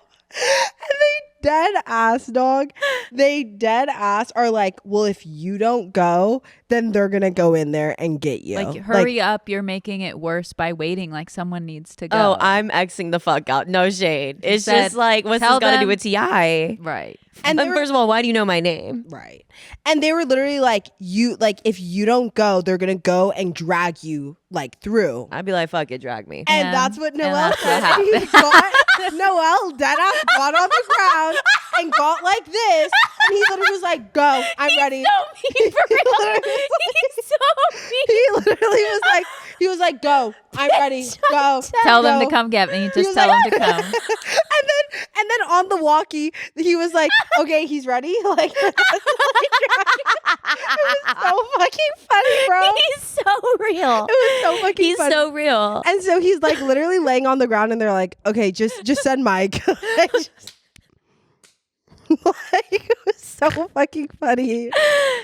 they dead ass are like, well, if you don't go, then they're gonna go in there and get you. Like, hurry up, you're making it worse by waiting. Like, someone needs to go. Oh, I'm Xing the fuck out. No shade. It's said, just like, what's this tell got to do them- with Ti? Right. And they were- First of all, why do you know my name? right. And they were literally like, if you don't go, they're gonna go and drag you like through. I'd be like, fuck it, drag me. And Yeah. that's what And Noelle that's said. what And he got, Noelle deadass got on the ground and got like this. And he literally was like, go, I'm ready. So mean for real. He's so mean. He literally was like, go, I'm ready. Go. Tell them go. to come get me. He Just was tell like- them to come. and then on the walkie, he was like, okay, he's ready. Like, it was so fucking funny, bro. He's so real. It was so fucking He's funny. so real. And so he's like literally laying on the ground, and they're like, "Okay, just send Mike." Like, it was so fucking funny.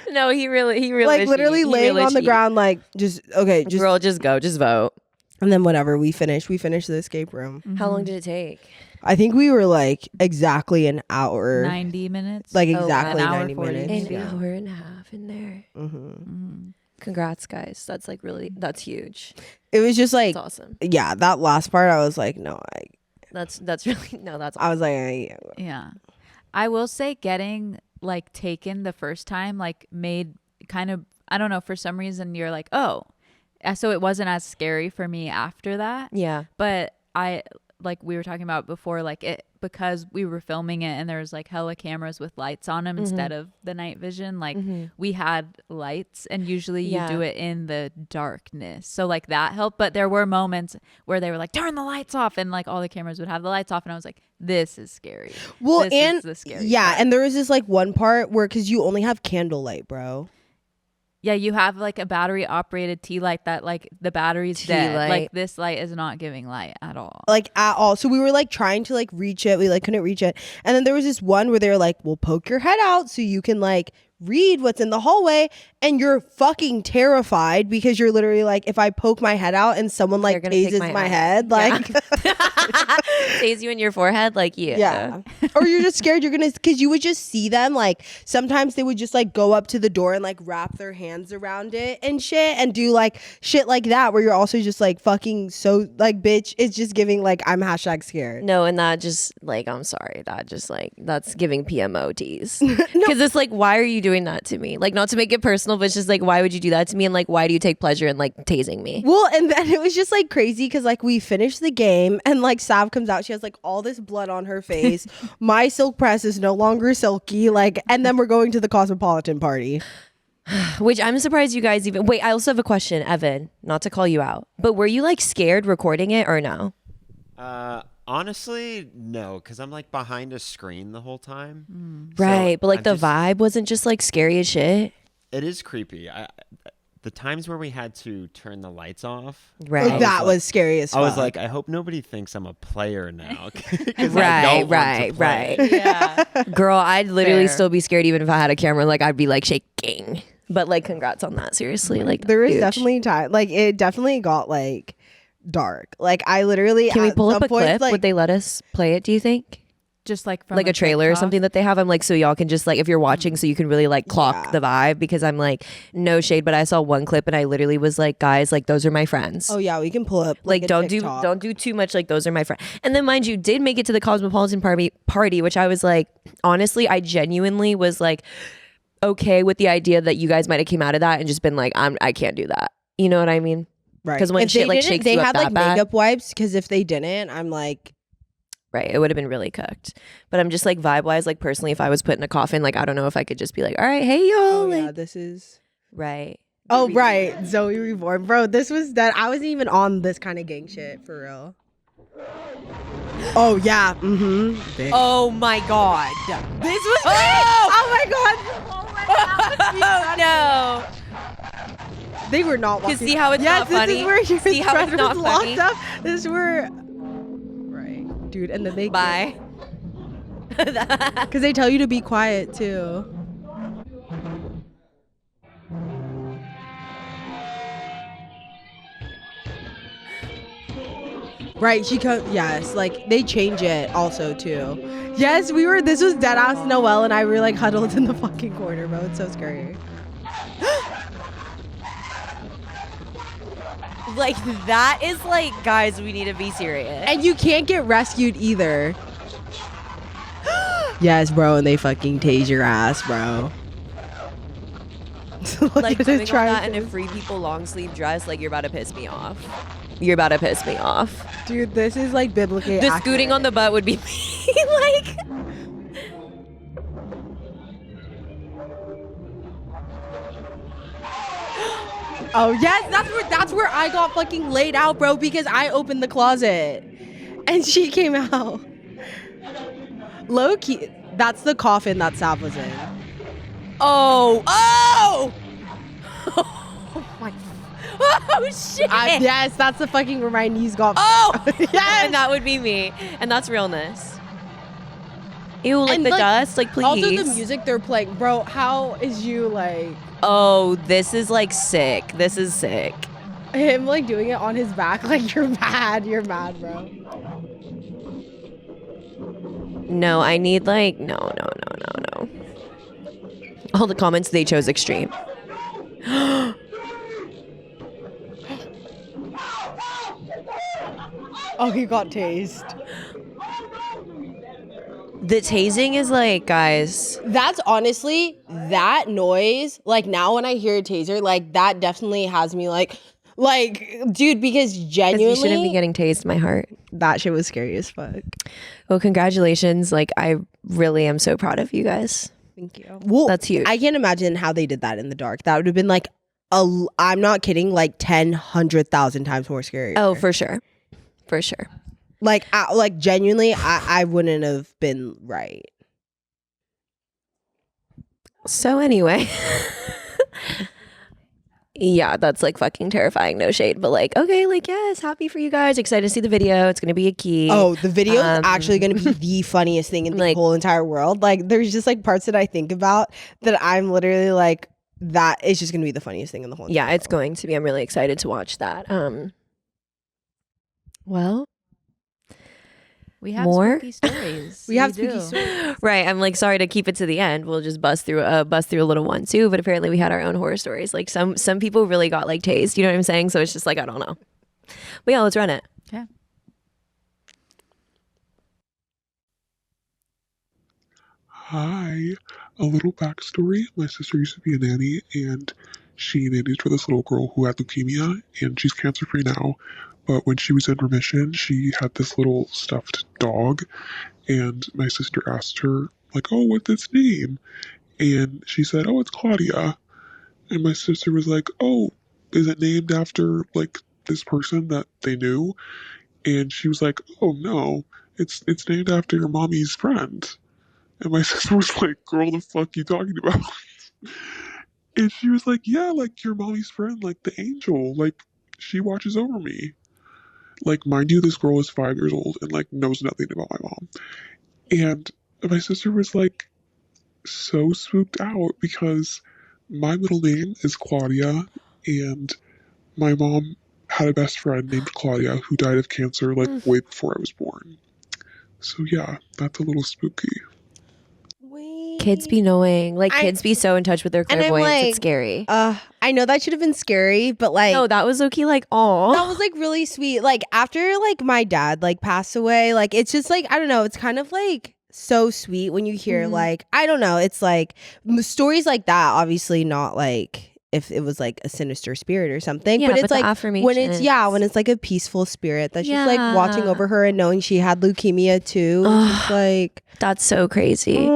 No, he really Like is literally cheating. He laying really on the cheating. ground, like just okay, just Girl, just go, just vote. and then whatever. We finished the escape room. How long did it take? I think we were like exactly an hour, 90 minutes. like Oh, exactly an hour 90 40 minutes. An Yeah. hour and a half in there. hmm Congrats, guys. That's like really, that's huge. It was just like, That's awesome. yeah, that last part, I was like, no, That's really, no, that's I was like, Yeah. I will say getting like taken the first time like made kind of, I don't know, for some reason you're like, oh, so it wasn't as scary for me after that. yeah. But I, like we were talking about before, like it, because we were filming it and there was like hella cameras with lights on them instead of the night vision, like we had lights, and usually you Yeah. do it in the darkness, so like that helped. But there were moments where they were like, turn the lights off, and like all the cameras would have the lights off, and I was like, this is scary. well, This and is the scary yeah, part. and there was this like one part where because you only have candlelight, bro. Yeah, you have like a battery operated tea light that like the battery's Tea dead. light. Like this light is not giving light at all. Like at all. So we were like trying to like reach it. We like couldn't reach it. And then there was this one where they were like, "We'll poke your head out so you can like read what's in the hallway." And you're fucking terrified because you're literally like, if I poke my head out and someone like They're gonna take tases my my eye. head, like Stays you in your forehead, like yeah. Or you're just scared you're gonna, because you would just see them like sometimes they would just like go up to the door and like wrap their hands around it and shit and do like shit like that where you're also just like fucking so like bitch, it's just giving like I'm hashtag scared. No, and that just like, I'm sorry, that just like, that's giving PMOTs. Because it's like, why are you doing that to me? Like, not to make it personal, but it's just like, why would you do that to me? And like, why do you take pleasure in like tasing me? Well, and then it was just like crazy because like we finished the game and like Sav comes out, she has like all this blood on her face. My silk press is no longer silky, like, and then we're going to the Cosmopolitan party. Which I'm surprised you guys even, wait, I also have a question, Evan, not to call you out, but were you like scared recording it or no? Honestly, no, because I'm like behind a screen the whole time. So Right, but like I'm the just- vibe wasn't just like scary as shit. It is creepy. The times where we had to turn the lights off, Right. That was scary as fuck. I was like, I hope nobody thinks I'm a player now. 'Cause Right, I don't want to right, play. right. Yeah. Girl, I'd literally Fair. still be scared even if I had a camera. Like, I'd be like shaking. But like, congrats on that. Seriously, like, there was huge. definitely time, like it definitely got like dark. Like I literally Can we at pull some up a points, clip? like, Would they let us play it? Do you think? Just like from like a trailer or TikTok? something that they have. I'm like, so y'all can just like, if you're watching, so you can really like clock the vibe, because I'm like, no shade, but I saw one clip and I literally was like, guys, like those are my friends. Oh yeah, we can pull up Like a don't TikTok. do too much, like those are my friends. And then mind you, did make it to the Cosmopolitan party, which I was like, honestly, I genuinely was like okay with the idea that you guys might have came out of that and just been like, I can't do that. You know what I mean? Right. Because when if shit they like didn't, shakes they you up had that like bad, makeup wipes, because if they didn't, I'm like, right, it would have been really cooked. But I'm just like vibe wise, like personally, if I was put in a coffin, like I don't know if I could just be like, all right, hey y'all, oh like, yeah, this is. right. Oh right, Zoe Reborn, bro. This was that. I wasn't even on this kind of gang shit for real. Oh yeah. Mm-hmm. Oh my god. This was. Oh! Oh my god. No. They were not walking. see how it's yes, not this funny? is where your See how it's friend not was funny? locked up. This is where. Right, dude, and then they. Bye. Because they tell you to be quiet too. Right, she comes. Yes, like they change it also too. Yes, we were. This was dead ass Noelle and I were like huddled in the fucking corner, bro. It's so scary. Like that is like, guys, we need to be serious. And you can't get rescued either. Yes, bro, and they fucking tase your ass, bro. Look Like at doing it all that trying in a free people long sleeve dress, like you're about to piss me off. You're about to piss me off. Dude, this is like biblically The accurate. scooting on the butt would be me. Like, oh yes, that's where I got fucking laid out, bro, because I opened the closet and she came out. Low key, that's the coffin that Sav was in. oh, oh, oh my, oh shit. Yes, that's the fucking where my knees got. Oh, yes. and that would be me, and that's realness. Ew, like And, the like, dust, like please. Also the music they're playing, bro. How is you like Oh, this is like sick. This is sick. him like doing it on his back? Like you're mad, bro. No, I need like no. All the comments, they chose extreme. Oh, he got tased. The tasing is like, guys. That's honestly that noise. Like now when I hear a taser, like that definitely has me like, dude, because 'Cause you genuinely shouldn't be getting tased, my heart. that shit was scary as fuck. Well, congratulations. Like, I really am so proud of you guys. Thank you. Well, That's huge. I can't imagine how they did that in the dark. That would have been like I'm not kidding, like 100,000 times more scary. Oh, for sure. For sure. Like genuinely, I wouldn't have been right. So anyway. Yeah, that's like fucking terrifying. No shade. But like, okay, like, yes, happy for you guys. Excited to see the video. It's going to be a key. Oh, the video is actually going to be the funniest thing in the Like- whole entire world. Like, there's just like parts that I think about that I'm literally like, that is just going to be the funniest thing in the whole. Yeah, entire it's going to be. I'm really excited to watch that. Well, We have More? spooky stories. We have do. spooky stories. right. I'm like, sorry to keep it to the end. We'll just bust through a little one too. But apparently we had our own horror stories. Like some people really got like tased. You know what I'm saying? So it's just like, I don't know. But yeah, let's run it. Yeah. Hi. A little backstory. My sister used to be a nanny, and she nannied for this little girl who had leukemia, and she's cancer-free now. But when she was in remission, she had this little stuffed dog, and my sister asked her, like, oh, what's its name? And she said, oh, it's Claudia. And my sister was like, oh, is it named after, like, this person that they knew? And she was like, oh, no, it's named after your mommy's friend. And my sister was like, girl, the fuck you talking about? And she was like, yeah, like your mommy's friend, like the angel, like she watches over me. Like, mind you, this girl is 5 years old and like knows nothing about my mom. And my sister was like so spooked out because my middle name is Claudia and my mom had a best friend named Claudia who died of cancer like way before I was born. So yeah, that's a little spooky. Wait. Kids be knowing. Like, kids be so in touch with their And I'm clairvoyance. like, It's scary. I know that should have been scary, but like, No, that was okay. Like, oh, that was like really sweet. Like after like my dad like passed away, like it's just like I don't know. It's kind of like so sweet when you hear like I don't know. It's like stories like that. Obviously not like if it was like a sinister spirit or something, Yeah, but it's but the like when it's affirmations. when it's like a peaceful spirit that's just like watching over her and knowing she had leukemia too. It's just like that's so crazy.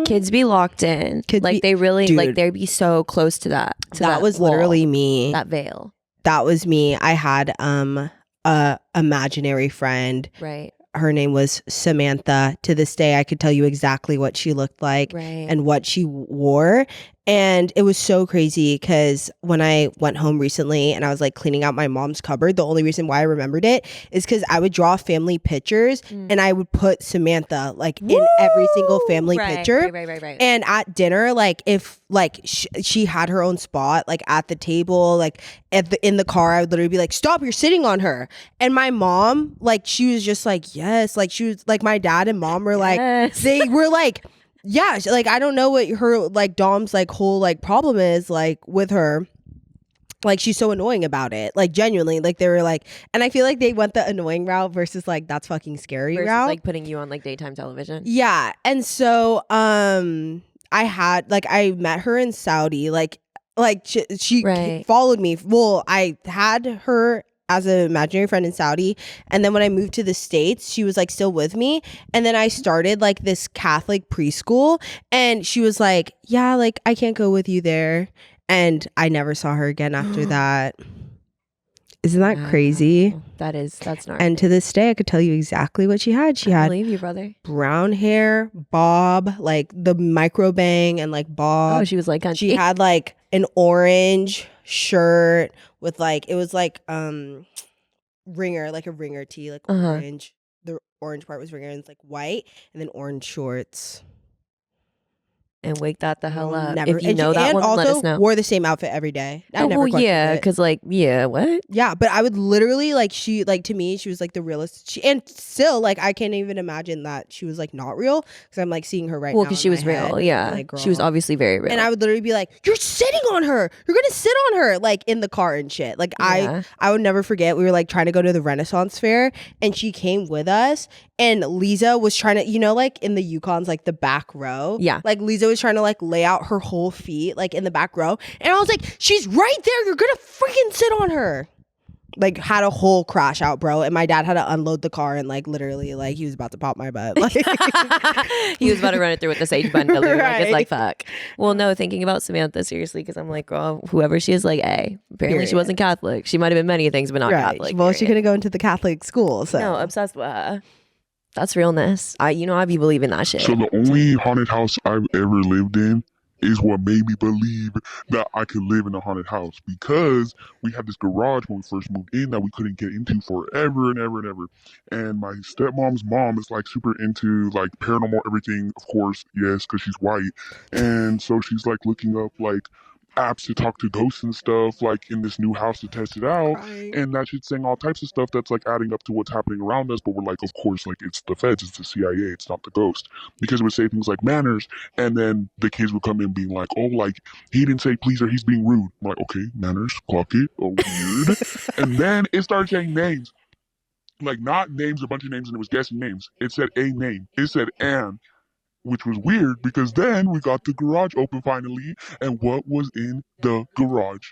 Kids be locked in. Like they really like they'd be so close to that. That was wall, literally me. that veil. That was me. I had a imaginary friend. Right. Her name was Samantha. To this day, I could tell you exactly what she looked like and what she wore. And it was so crazy because when I went home recently and I was like cleaning out my mom's cupboard, the only reason why I remembered it is because I would draw family pictures and I would put Samantha like in every single family picture. Right. And at dinner, like if like she had her own spot, like at the table, like in the car, I would literally be like, "Stop! You're sitting on her." And my mom, like, she was just like, "Yes." Like she was like, my dad and mom were like, they were like. Yeah, like I don't know what her like Dom's like whole like problem is like with her. Like she's so annoying about it. Like genuinely, like they were like, and I feel like they went the annoying route versus like that's fucking scary versus route. like putting you on like daytime television. Yeah, and so I had like I met her in Saudi. Like she followed me. Well, I had her as an imaginary friend in Saudi. And then when I moved to the States, she was like still with me. And then I started like this Catholic preschool. And she was like, yeah, like I can't go with you there. And I never saw her again after that. Isn't that crazy? That's not. And to this day, I could tell you exactly what she had. She had believe you, brother. Brown hair, bob, like the micro bang and like bob. Oh, she was like country. She had like an orange shirt with like it was like ringer, like a ringer tee, like orange. The orange part was ringer and it's like white, and then orange shorts. And wake that the hell up. Never. If you know that one, let us know. Wore the same outfit every day. I never questioned it. Because like, what? Yeah, but I would literally like she like to me she was like the realest. And still like I can't even imagine that she was like not real because I'm like seeing her right now. Well, because she was real. Yeah, like, she was obviously very real. And I would literally be like, "You're sitting on her. You're gonna sit on her," like in the car and shit. Like I would never forget. We were like trying to go to the Renaissance Fair, and she came with us. And Lisa was trying to, like in the Yukons, like the back row. Yeah. Like Lisa was trying to like lay out her whole feet like in the back row. And I was like, she's right there. You're going to freaking sit on her. Like had a whole crash out, bro. And my dad had to unload the car and like literally like he was about to pop my butt. Like he was about to run it through with the sage bundle. Like, it's like, fuck. Well, no, thinking about Samantha seriously, because I'm like, girl, whoever she is, like, apparently she wasn't Catholic. She might have been many things, but not Catholic. Well, she couldn't go into the Catholic school. So no, obsessed with her. That's realness. I be believing that shit. So the only haunted house I've ever lived in is what made me believe that I could live in a haunted house, because we had this garage when we first moved in that we couldn't get into forever and ever and ever. And my stepmom's mom is like super into like paranormal everything, of course, yes, because she's white. And so she's like looking up like apps to talk to ghosts and stuff like in this new house to test it out, and that shit's saying all types of stuff that's like adding up to what's happening around us. But we're like, of course, like it's the feds, it's the CIA, it's not the ghost, because it would say things like manners, and then the kids would come in being like, oh, like he didn't say please or he's being rude. I'm like, okay, manners, clock it. Oh, weird. And then it started saying names, like not names, a bunch of names, and it was guessing names. It said a name, it said Anne, which was weird because then we got the garage open finally, and what was in the garage?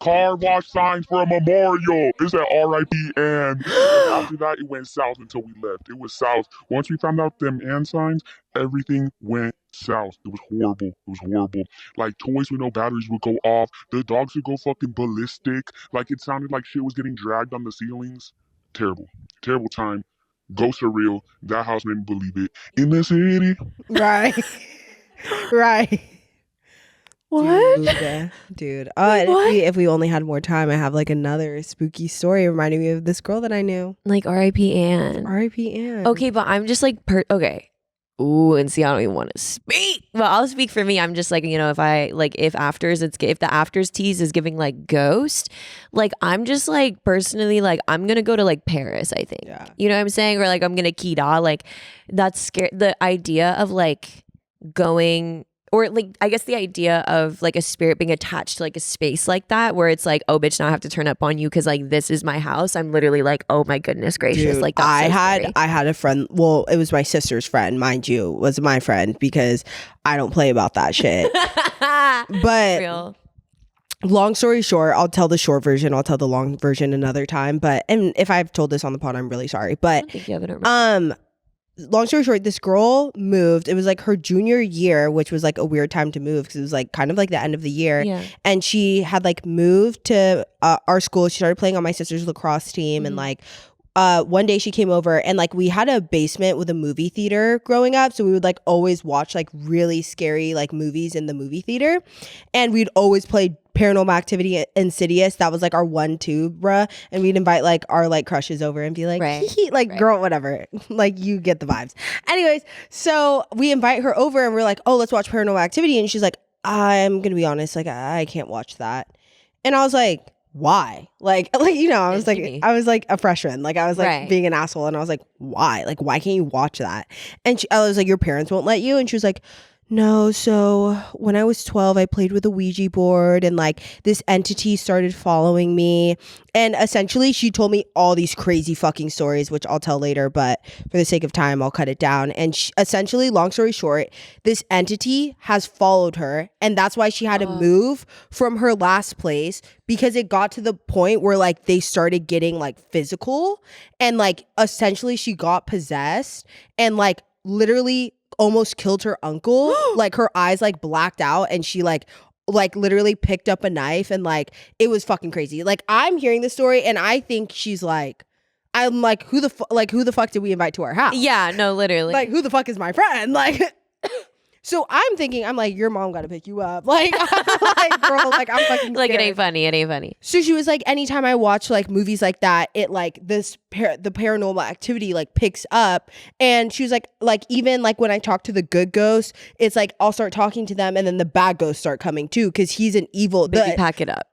Car wash signs for a memorial. It said R.I.P. Ann. After that, it went south until we left. It was south. Once we found out them Ann signs, everything went south. It was horrible. It was horrible. Like toys with no batteries would go off. The dogs would go fucking ballistic. Like it sounded like shit was getting dragged on the ceilings. Terrible. Terrible time. Ghosts are real. That house made me believe it. In the city. Right. Right. What? Dude. What? If we only had more time, I have like another spooky story reminding me of this girl that I knew. Like R.I.P. Anne. R.I.P. Anne. Okay, but I'm just like, okay. ooh, and see, I don't even want to speak. Well, I'll speak for me. I'm just like, if I like, if the afters tease is giving like ghost, like I'm just like personally like I'm gonna go to like Paris. I think, you know what I'm saying, or like I'm gonna Kida. Like that's scary. The idea of like going. Or like, I guess the idea of like a spirit being attached to like a space like that, where it's like, oh, bitch, now I have to turn up on you because like this is my house. I'm literally like, oh my goodness gracious, Dude, like that's I had a friend. Well, it was my sister's friend, mind you, was my friend because I don't play about that shit. But real. Long story short, I'll tell the short version. I'll tell the long version another time. And if I've told this on the pod, I'm really sorry. But I don't think you have it. Long story short, this girl moved. It was like her junior year, which was like a weird time to move because it was like kind of like the end of the year. Yeah. And she had like moved to our school. She started playing on my sister's lacrosse team. And like one day she came over and like we had a basement with a movie theater growing up. So we would like always watch like really scary like movies in the movie theater. And we'd always play Paranormal Activity, Insidious. That was like our 1-2, bruh. And we'd invite like our like crushes over and be like, like girl, whatever. Like you get the vibes. Anyways, so we invite her over and we're like, oh, let's watch Paranormal Activity. And she's like, I'm gonna be honest, like I can't watch that. And I was like, why? Like I was like a freshman. Like I was like being an asshole. And I was like, why? Like why can't you watch that? And I was like, your parents won't let you? And she was like, no, so when I was 12, I played with a Ouija board and like this entity started following me. And essentially she told me all these crazy fucking stories, which I'll tell later, but for the sake of time, I'll cut it down. And essentially, long story short, this entity has followed her. And that's why she had to move from her last place, because it got to the point where like they started getting like physical and like essentially she got possessed and like literally almost killed her uncle. Like her eyes like blacked out and she like literally picked up a knife and like it was fucking crazy. Like I'm hearing the story and I think she's like, I'm like, who the fuck did we invite to our house? Yeah, no, literally. Like who the fuck is my friend? Like so I'm thinking, I'm like, your mom got to pick you up. Like, like girl, like I'm fucking scared. Like it ain't funny. So she was like, anytime I watch like movies like that, it like the paranormal activity like picks up. And she was like even like when I talk to the good ghosts, it's like I'll start talking to them and then the bad ghosts start coming too because he's an evil. Baby, pack it up.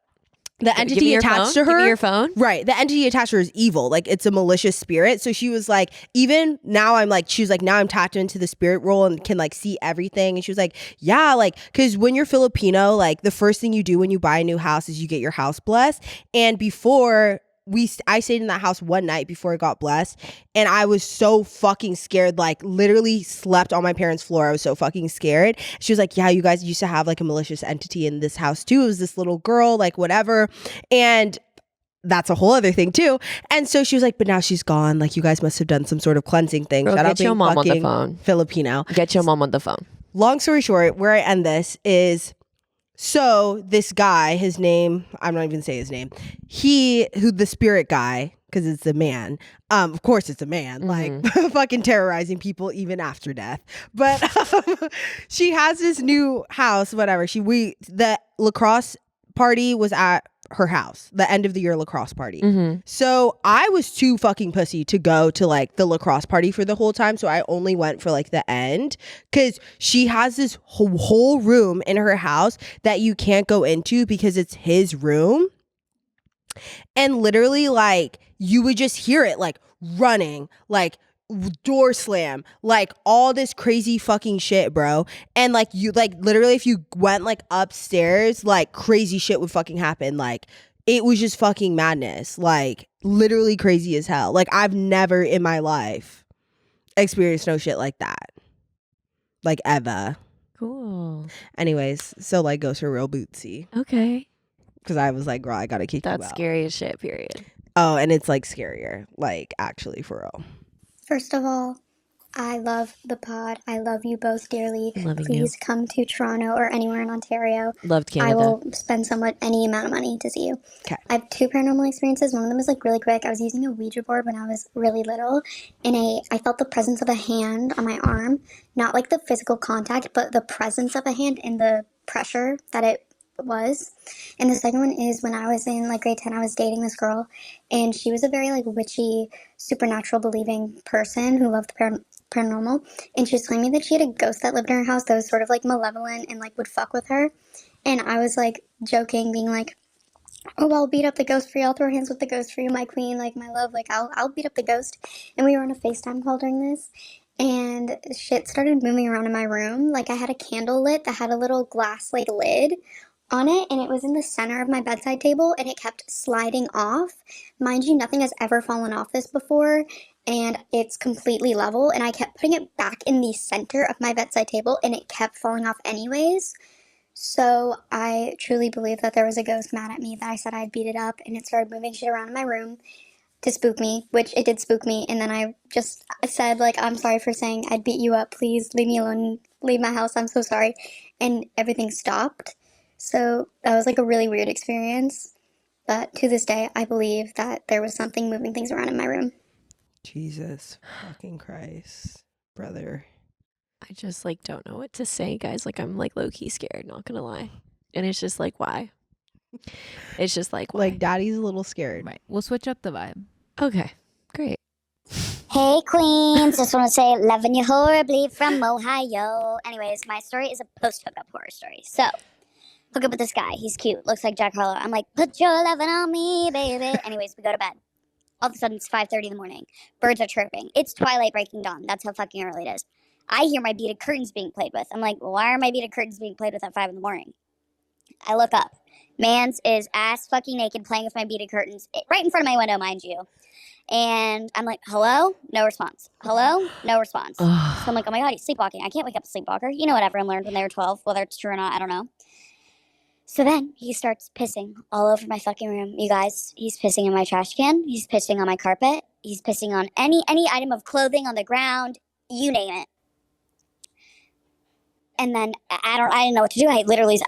The entity attached to her, give me your phone. Right. The entity attached to her is evil. Like it's a malicious spirit. So she was like, even now I'm like, she was like, now I'm tapped into the spirit role and can like see everything. And she was like, yeah, like, cause when you're Filipino, like the first thing you do when you buy a new house is you get your house blessed. And before I stayed in that house one night before it got blessed and I was so fucking scared, like literally slept on my parents' floor. I was so fucking scared. She was like, yeah, you guys used to have like a malicious entity in this house too. It was this little girl, like whatever. And that's a whole other thing too. And so she was like, but now she's gone. Like you guys must have done some sort of cleansing thing. Bro, Shout out get your being mom on the fucking phone. Filipino. Get your mom on the phone. Long story short, where I end this is, so this guy, his name, I'm not even say his name. The spirit guy, because it's a man. Of course it's a man, like fucking terrorizing people even after death. But she has this new house, whatever. The lacrosse party was at her house, the end of the year lacrosse party. So I was too fucking pussy to go to like the lacrosse party for the whole time. So I only went for like the end because she has this whole room in her house that you can't go into because it's his room. And literally like you would just hear it like running, like door slam, like all this crazy fucking shit, bro. And like you like literally if you went like upstairs, like crazy shit would fucking happen. Like it was just fucking madness, like literally crazy as hell. Like I've never in my life experienced no shit like that, like ever. Cool. Anyways, so like ghosts are real bootsy. Okay. Because I was like, girl, I gotta kick you out. That's scary as shit, period. Oh, and it's like scarier, like actually for real. First of all, I love the pod. I love you both dearly. Loving Please come to Toronto or anywhere in Ontario. Loved Canada. I will spend any amount of money to see you. Okay. I have 2 paranormal experiences. One of them is like really quick. I was using a Ouija board when I was really little, and I felt the presence of a hand on my arm. Not like the physical contact, but the presence of a hand and the pressure that it was. And the second one is when I was in like grade 10, I was dating this girl, and she was a very like witchy, supernatural believing person who loved paranormal, and she was telling me that she had a ghost that lived in her house that was sort of like malevolent and like would fuck with her. And I was like joking, being like, "Oh, I'll beat up the ghost for you. I'll throw hands with the ghost for you, my queen, like my love. Like I'll beat up the ghost." And we were on a FaceTime call during this, and shit started moving around in my room. Like I had a candle lit that had a little glass like lid on it, and it was in the center of my bedside table, and it kept sliding off. Mind you, nothing has ever fallen off this before, and it's completely level, and I kept putting it back in the center of my bedside table, and it kept falling off anyways. So I truly believe that there was a ghost mad at me that I said I'd beat it up, and it started moving shit around in my room to spook me, which it did spook me. And then I just said, like, "I'm sorry for saying I'd beat you up. Please leave me alone. Leave my house. I'm so sorry." And everything stopped. So that was like a really weird experience. But to this day, I believe that there was something moving things around in my room. Jesus fucking Christ, brother. I just like don't know what to say, guys. Like I'm like low key scared, not gonna lie. And it's just like why? It's just like why? Like daddy's a little scared. Right. We'll switch up the vibe. Okay, great. Hey queens, just want to say loving you horribly from Ohio. Anyways, my story is a post-hookup horror story. So, hook up with this guy. He's cute. Looks like Jack Harlow. I'm like, put your loving on me, baby. Anyways, we go to bed. All of a sudden, it's 5:30 in the morning. Birds are chirping. It's twilight breaking dawn. That's how fucking early it is. I hear my beaded curtains being played with. I'm like, why are my beaded curtains being played with at 5 in the morning? I look up. Mans is ass fucking naked playing with my beaded curtains right in front of my window, mind you. And I'm like, hello? No response. Hello? No response. So I'm like, oh my God, he's sleepwalking. I can't wake up a sleepwalker. You know what everyone learned when they were 12, whether it's true or not, I don't know. So then he starts pissing all over my fucking room. You guys, he's pissing in my trash can. He's pissing on my carpet. He's pissing on any item of clothing on the ground. You name it. And then I didn't know what to do. I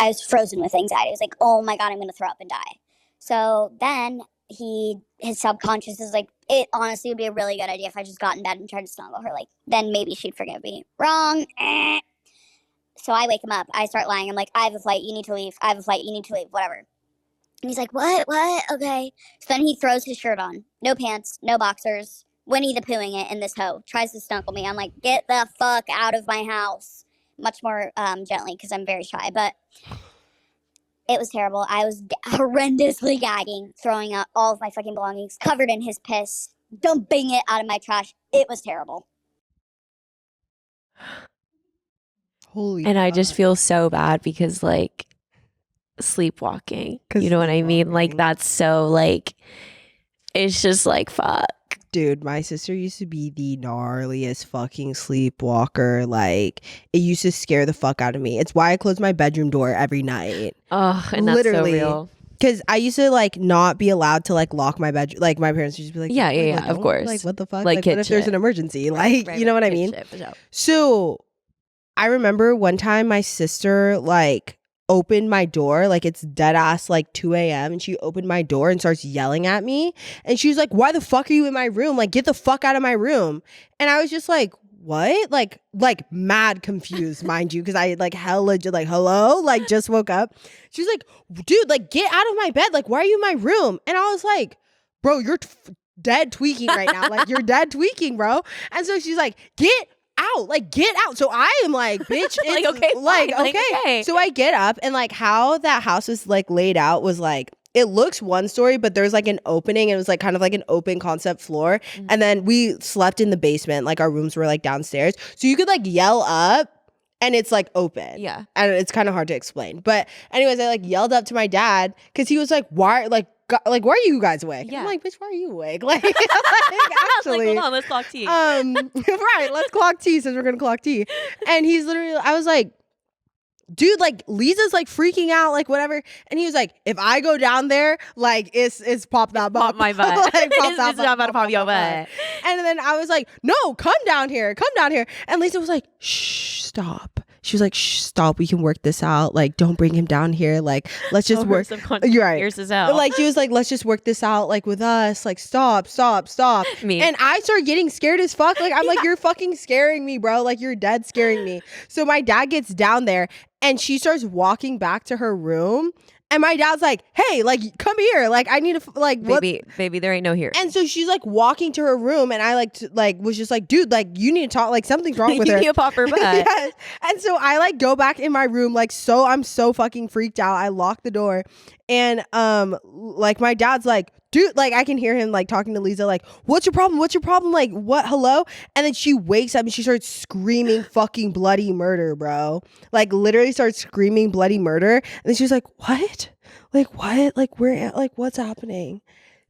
was frozen with anxiety. I was like, oh my God, I'm going to throw up and die. So then his subconscious is like, it honestly would be a really good idea if I just got in bed and tried to snuggle her. Like, then maybe she'd forgive me. Wrong. So I wake him up. I start lying. I'm like, I have a flight. You need to leave. I have a flight. You need to leave. Whatever. And he's like, what? Okay. So then he throws his shirt on. No pants, no boxers. Winnie the Poohing it in this hoe. Tries to snuggle me. I'm like, get the fuck out of my house. Much more gently because I'm very shy. But it was terrible. I was horrendously gagging, throwing out all of my fucking belongings, covered in his piss, dumping it out of my trash. It was terrible. Holy And I fuck. just feel so bad because like sleepwalking. 'Cause You know what I mean? Like sleepwalking. that's so like it's just like fuck. Dude, my sister used to be the gnarliest fucking sleepwalker. Like, it used to scare the fuck out of me. It's why I close my bedroom door every night. Oh, and that's Literally. so real. Because I used to, like, not be allowed to, like, lock my bedroom. Like, my parents used to be like, Yeah, "Like, yeah, of don't- course. Like, what the fuck? Like, Like, kid what if there's shit. an emergency? Like, Right, you know what I good mean? shit, for sure. So, I remember one time my sister, like, opened my door, like it's dead ass like 2 a.m. and she opened my door and starts yelling at me, and she was like, why the fuck are you in my room? Like, get the fuck out of my room. And I was just like, what? Like mad confused, mind you, because I like hella like, hello, like just woke up. She was like, dude, like get out of my bed, like why are you in my room? And I was like, bro, you're dead tweaking right now, like you're dead tweaking, bro. And so she's like, get out, like get out. So I am like, bitch, Like, it's okay, like, fine, like, okay. okay. So I get up, and like how that house was like laid out was like, it looks one story, but there's like an opening. It was like kind of like an open concept floor. And then we slept in the basement. Like our rooms were like downstairs. So you could like yell up and it's like open. Yeah. And it's kind of hard to explain. But anyways, I like yelled up to my dad because he was like, why, like why are you guys awake? And Yeah. I'm like, bitch, why are you awake? Like, Like, actually. hold on, let's clock tea. Right, let's clock tea since we're gonna clock tea. And he's literally, I was like, dude, like Lisa's like freaking out, like whatever. And he was like, if I go down there, like it's pop that butt. Pop my butt. Like, pop It's that not about to pop your butt. And then I was like, no, come down here. And Lisa was like, shh, stop. She was like, shh, stop. We can work this out. Like, don't bring him down here. Like, let's just work. You're right. Fierce as hell. Like, she was like, let's just work this out, like, with us. Like, stop. Me. And I started getting scared as fuck. Like, I'm like, you're fucking scaring me, bro. Like, you're dead scaring me. So my dad gets down there and she starts walking back to her room. And my dad's like, hey, like, come here. Like, I need to, like, what? Baby, there ain't no here. And so she's like walking to her room, and I was just like, dude, like, you need to talk, like, something's wrong with You her. need to pop her butt. Yes. And so I like go back in my room, like, so I'm so fucking freaked out. I lock the door, and like my dad's like, dude, like I can hear him like talking to Lisa, like, what's your problem? What's your problem? Like, what? Hello? And then she wakes up and she starts screaming fucking bloody murder, bro. Like literally starts screaming bloody murder. And then she's like, what? Like what? Like where? Like what's happening?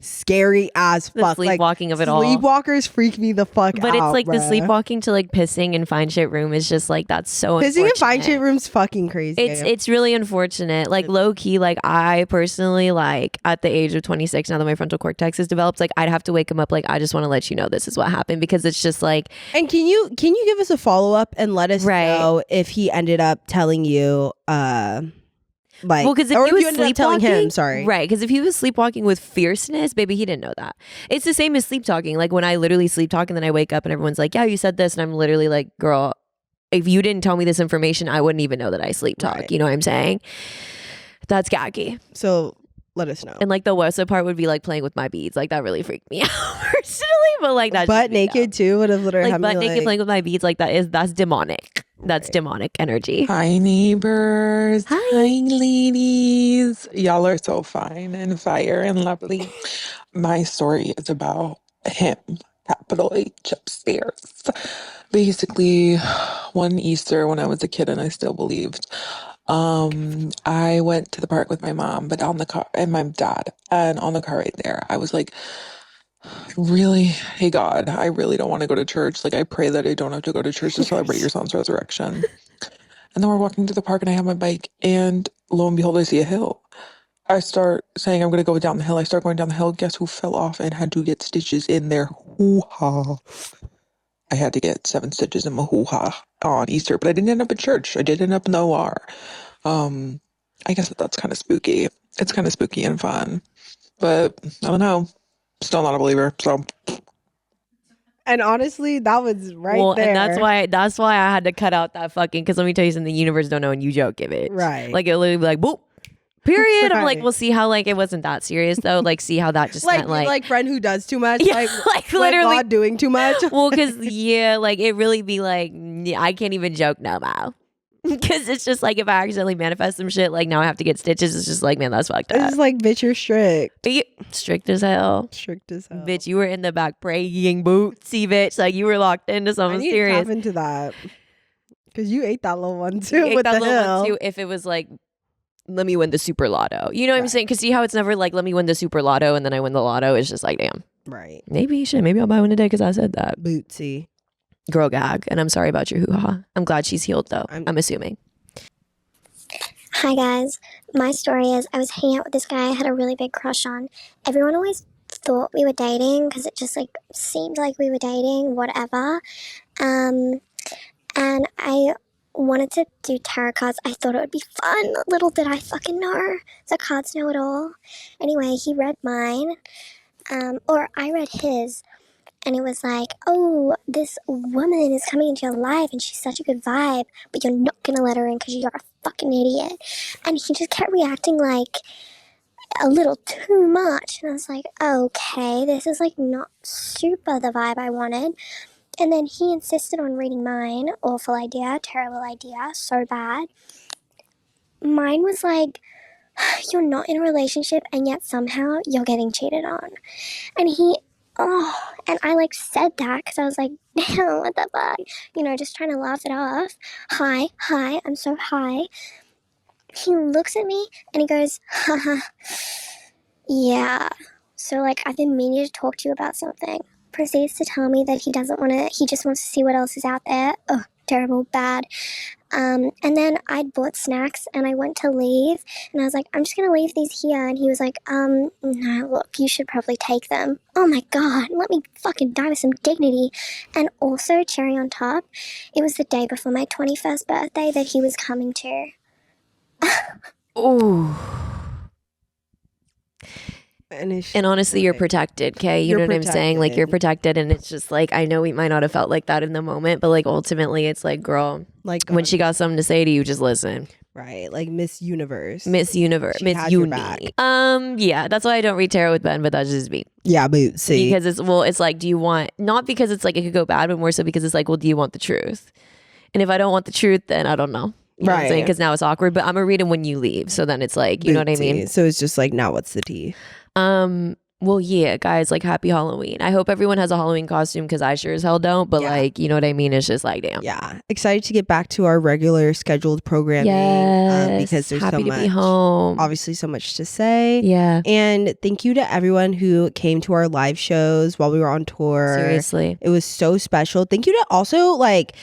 Scary as The fuck. sleepwalking like, of it all. Sleepwalkers freak me the fuck out. But it's like the bruh. sleepwalking to like pissing and fine shit room is just like that's so Pissing in fine unfortunate. shit room's fucking crazy. It's really unfortunate. Like low key, like I personally like at the age of 26, now that my frontal cortex is developed, like I'd have to wake him up. Like I just want to let you know this is what happened because it's just like. And can you give us a follow up and let us know if he ended up telling you like, well, because if or he was you ended up telling sleepwalking, him, sorry, right? Because if he was sleepwalking with fierceness, baby, he didn't know that. It's the same as sleep talking. Like when I literally sleep talk and then I wake up and everyone's like, "Yeah, you said this," and I'm literally like, "Girl, if you didn't tell me this information, I wouldn't even know that I sleep talk." Right. You know what I'm saying? That's gaggy. So let us know. And like the worst part would be like playing with my beads. Like that really freaked me out personally. But like that, butt naked too would have literally like had butt me naked playing with my beads. Like that's demonic. That's demonic energy. Hi, neighbors. Hi. Ladies. Y'all are so fine and fire and lovely. My story is about him, capital H, upstairs. Basically, one Easter when I was a kid and I still believed, I went to the park with my mom, but on the car, and my dad, and on the car right there, I was like, really, hey God, I really don't want to go to church. Like, I pray that I don't have to go to church to celebrate your son's resurrection. And then we're walking to the park and I have my bike, and lo and behold, I see a hill. I start saying I'm going to go down the hill. I start going down the hill. Guess who fell off and had to get stitches in their hoo-ha? I had to get 7 stitches in my hoo-ha on Easter, but I didn't end up at church. I did end up in the OR. I guess that's kind of spooky. It's kind of spooky and fun. But I don't know. Still not a believer, so. And honestly, that was right there. And that's why I had to cut out that fucking, because let me tell you something, the universe don't know and you joke, give it. Right. Like it literally be like, boop. Period. I'm like, Right. we'll see how like it wasn't that serious though. Like see how that just like meant, like friend who does too much. Yeah, like literally God doing too much. Well, because yeah, like it really be like I can't even joke no more. Because it's just like if I accidentally manifest some shit, like now I have to get stitches. It's just like, man, that's fucked up. It's like, bitch, you're strict. Strict as hell. Strict as hell. Bitch, you were in the back praying bootsy, bitch. Like you were locked into I something need serious. to tap into that. Because you ate that little one You too ate with that the little hill. one too, if it was like, let me win the super lotto. You know what I'm saying? Because see how it's never like, let me win the super lotto and then I win the lotto. It's just like, damn. Right. Maybe I'll buy one today because I said that. Bootsy. Girl gag. And I'm sorry about your hoo-ha. I'm glad she's healed though. I'm assuming. Hi guys, my story is I was hanging out with this guy I had a really big crush on. Everyone always thought we were dating because it just like seemed like we were dating, whatever. And I wanted to do tarot cards. I thought it would be fun. Little did I fucking know. The cards know it all. Anyway, he read mine, or I read his. And it was like, oh, this woman is coming into your life and she's such a good vibe, but you're not going to let her in because you're a fucking idiot. And he just kept reacting like a little too much. And I was like, okay, this is like not super the vibe I wanted. And then he insisted on reading mine. Awful idea, terrible idea, so bad. Mine was like, you're not in a relationship and yet somehow you're getting cheated on. And and I like said that because I was like, damn, what the fuck? You know, just trying to laugh it off. Hi, I'm so high. He looks at me and he goes, haha, yeah. So like, I've been meaning to talk to you about something. Proceeds to tell me that he just wants to see what else is out there. Oh, terrible, bad. And then I'd bought snacks and I went to leave and I was like, I'm just gonna leave these here. And he was like, no, look, you should probably take them. Oh my God, let me fucking die with some dignity. And also, cherry on top, it was the day before my 21st birthday that he was coming to. Ooh. And honestly, you're protected, okay? You know what I'm saying? Like, you're protected, and it's just like, I know we might not have felt like that in the moment, but like, ultimately, it's like, girl, like when she got something to say to you, just listen. Right, like Miss Universe. Miss Universe, She Miss had your Uni. back. Yeah, that's why I don't read tarot with Ben, but that's just me. Yeah, but see, Because it's like, do you want, not because it's like it could go bad, but more so because it's like, well, do you want the truth? And if I don't want the truth, then I don't know. You know what I'm saying? Right. Because now it's awkward, but I'm gonna read them when you leave. So then it's like, you know what I mean? So it's just like, now what's the tea? Well, yeah, guys, like happy Halloween. I hope everyone has a Halloween costume because I sure as hell don't. But like, you know what I mean? It's just like, damn. Yeah, excited to get back to our regular scheduled programming. Yes, because there's happy so to much, be home. obviously so much to say. Yeah, and thank you to everyone who came to our live shows while we were on tour. seriously, it was so special. Thank you to also like.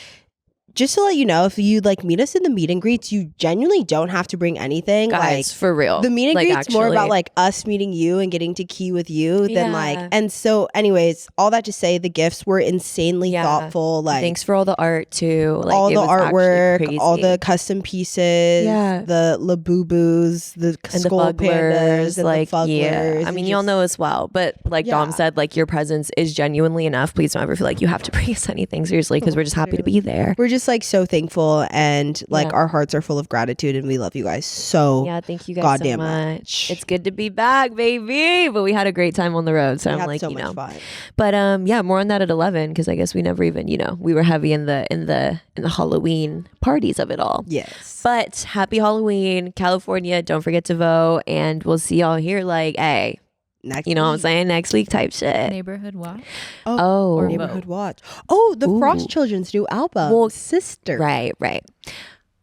Just to let you know, if you like meet us in the meet and greets, you genuinely don't have to bring anything. guys, like for real. the meet and like, greets more about actually. like us meeting you and getting to key with you than like. Yeah. And so, anyways, all that to say, the gifts were insanely thoughtful. Like, thanks for all the art too. Like, all it the was actually artwork, crazy. all the custom pieces, Yeah. the Labubu's, the and the skull pandas, and like, the fugglers. yeah. I and mean, y'all just- know as well. But like Dom Yeah. said, like your presence is genuinely enough. Please don't ever feel like you have to bring us anything seriously because we're just happy to be there. We're just like so thankful, and like Yeah. our hearts are full of gratitude, and we love you guys so. Yeah, thank you guys goddamn so much. much. It's good to be back, baby. But we had a great time on the road, so We I'm had like, so you much know. fun. But yeah, more on that at 11 because I guess we never even, you know, we were heavy in the Halloween parties of it all. Yes. But happy Halloween, California. Don't forget to vote, and we'll see y'all here. Like, hey, Next you know what I'm week. saying? Next week type shit. Neighborhood watch. Oh, Or Neighborhood Watch. Oh, the Ooh. Frost Children's new album, Well, Sister. right.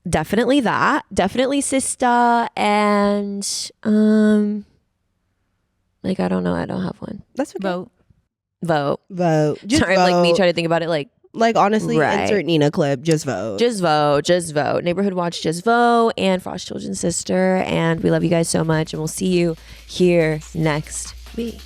Definitely that. Definitely Sister, and like I don't know. I don't have one. That's okay. Vote. Vote. Just Sorry, vote. like me trying to think about it. Like honestly, Right. insert Nina clip. Just vote. just vote. Neighborhood Watch, just vote, and Frost Children's Sister. And we love you guys so much, and we'll see you here next week.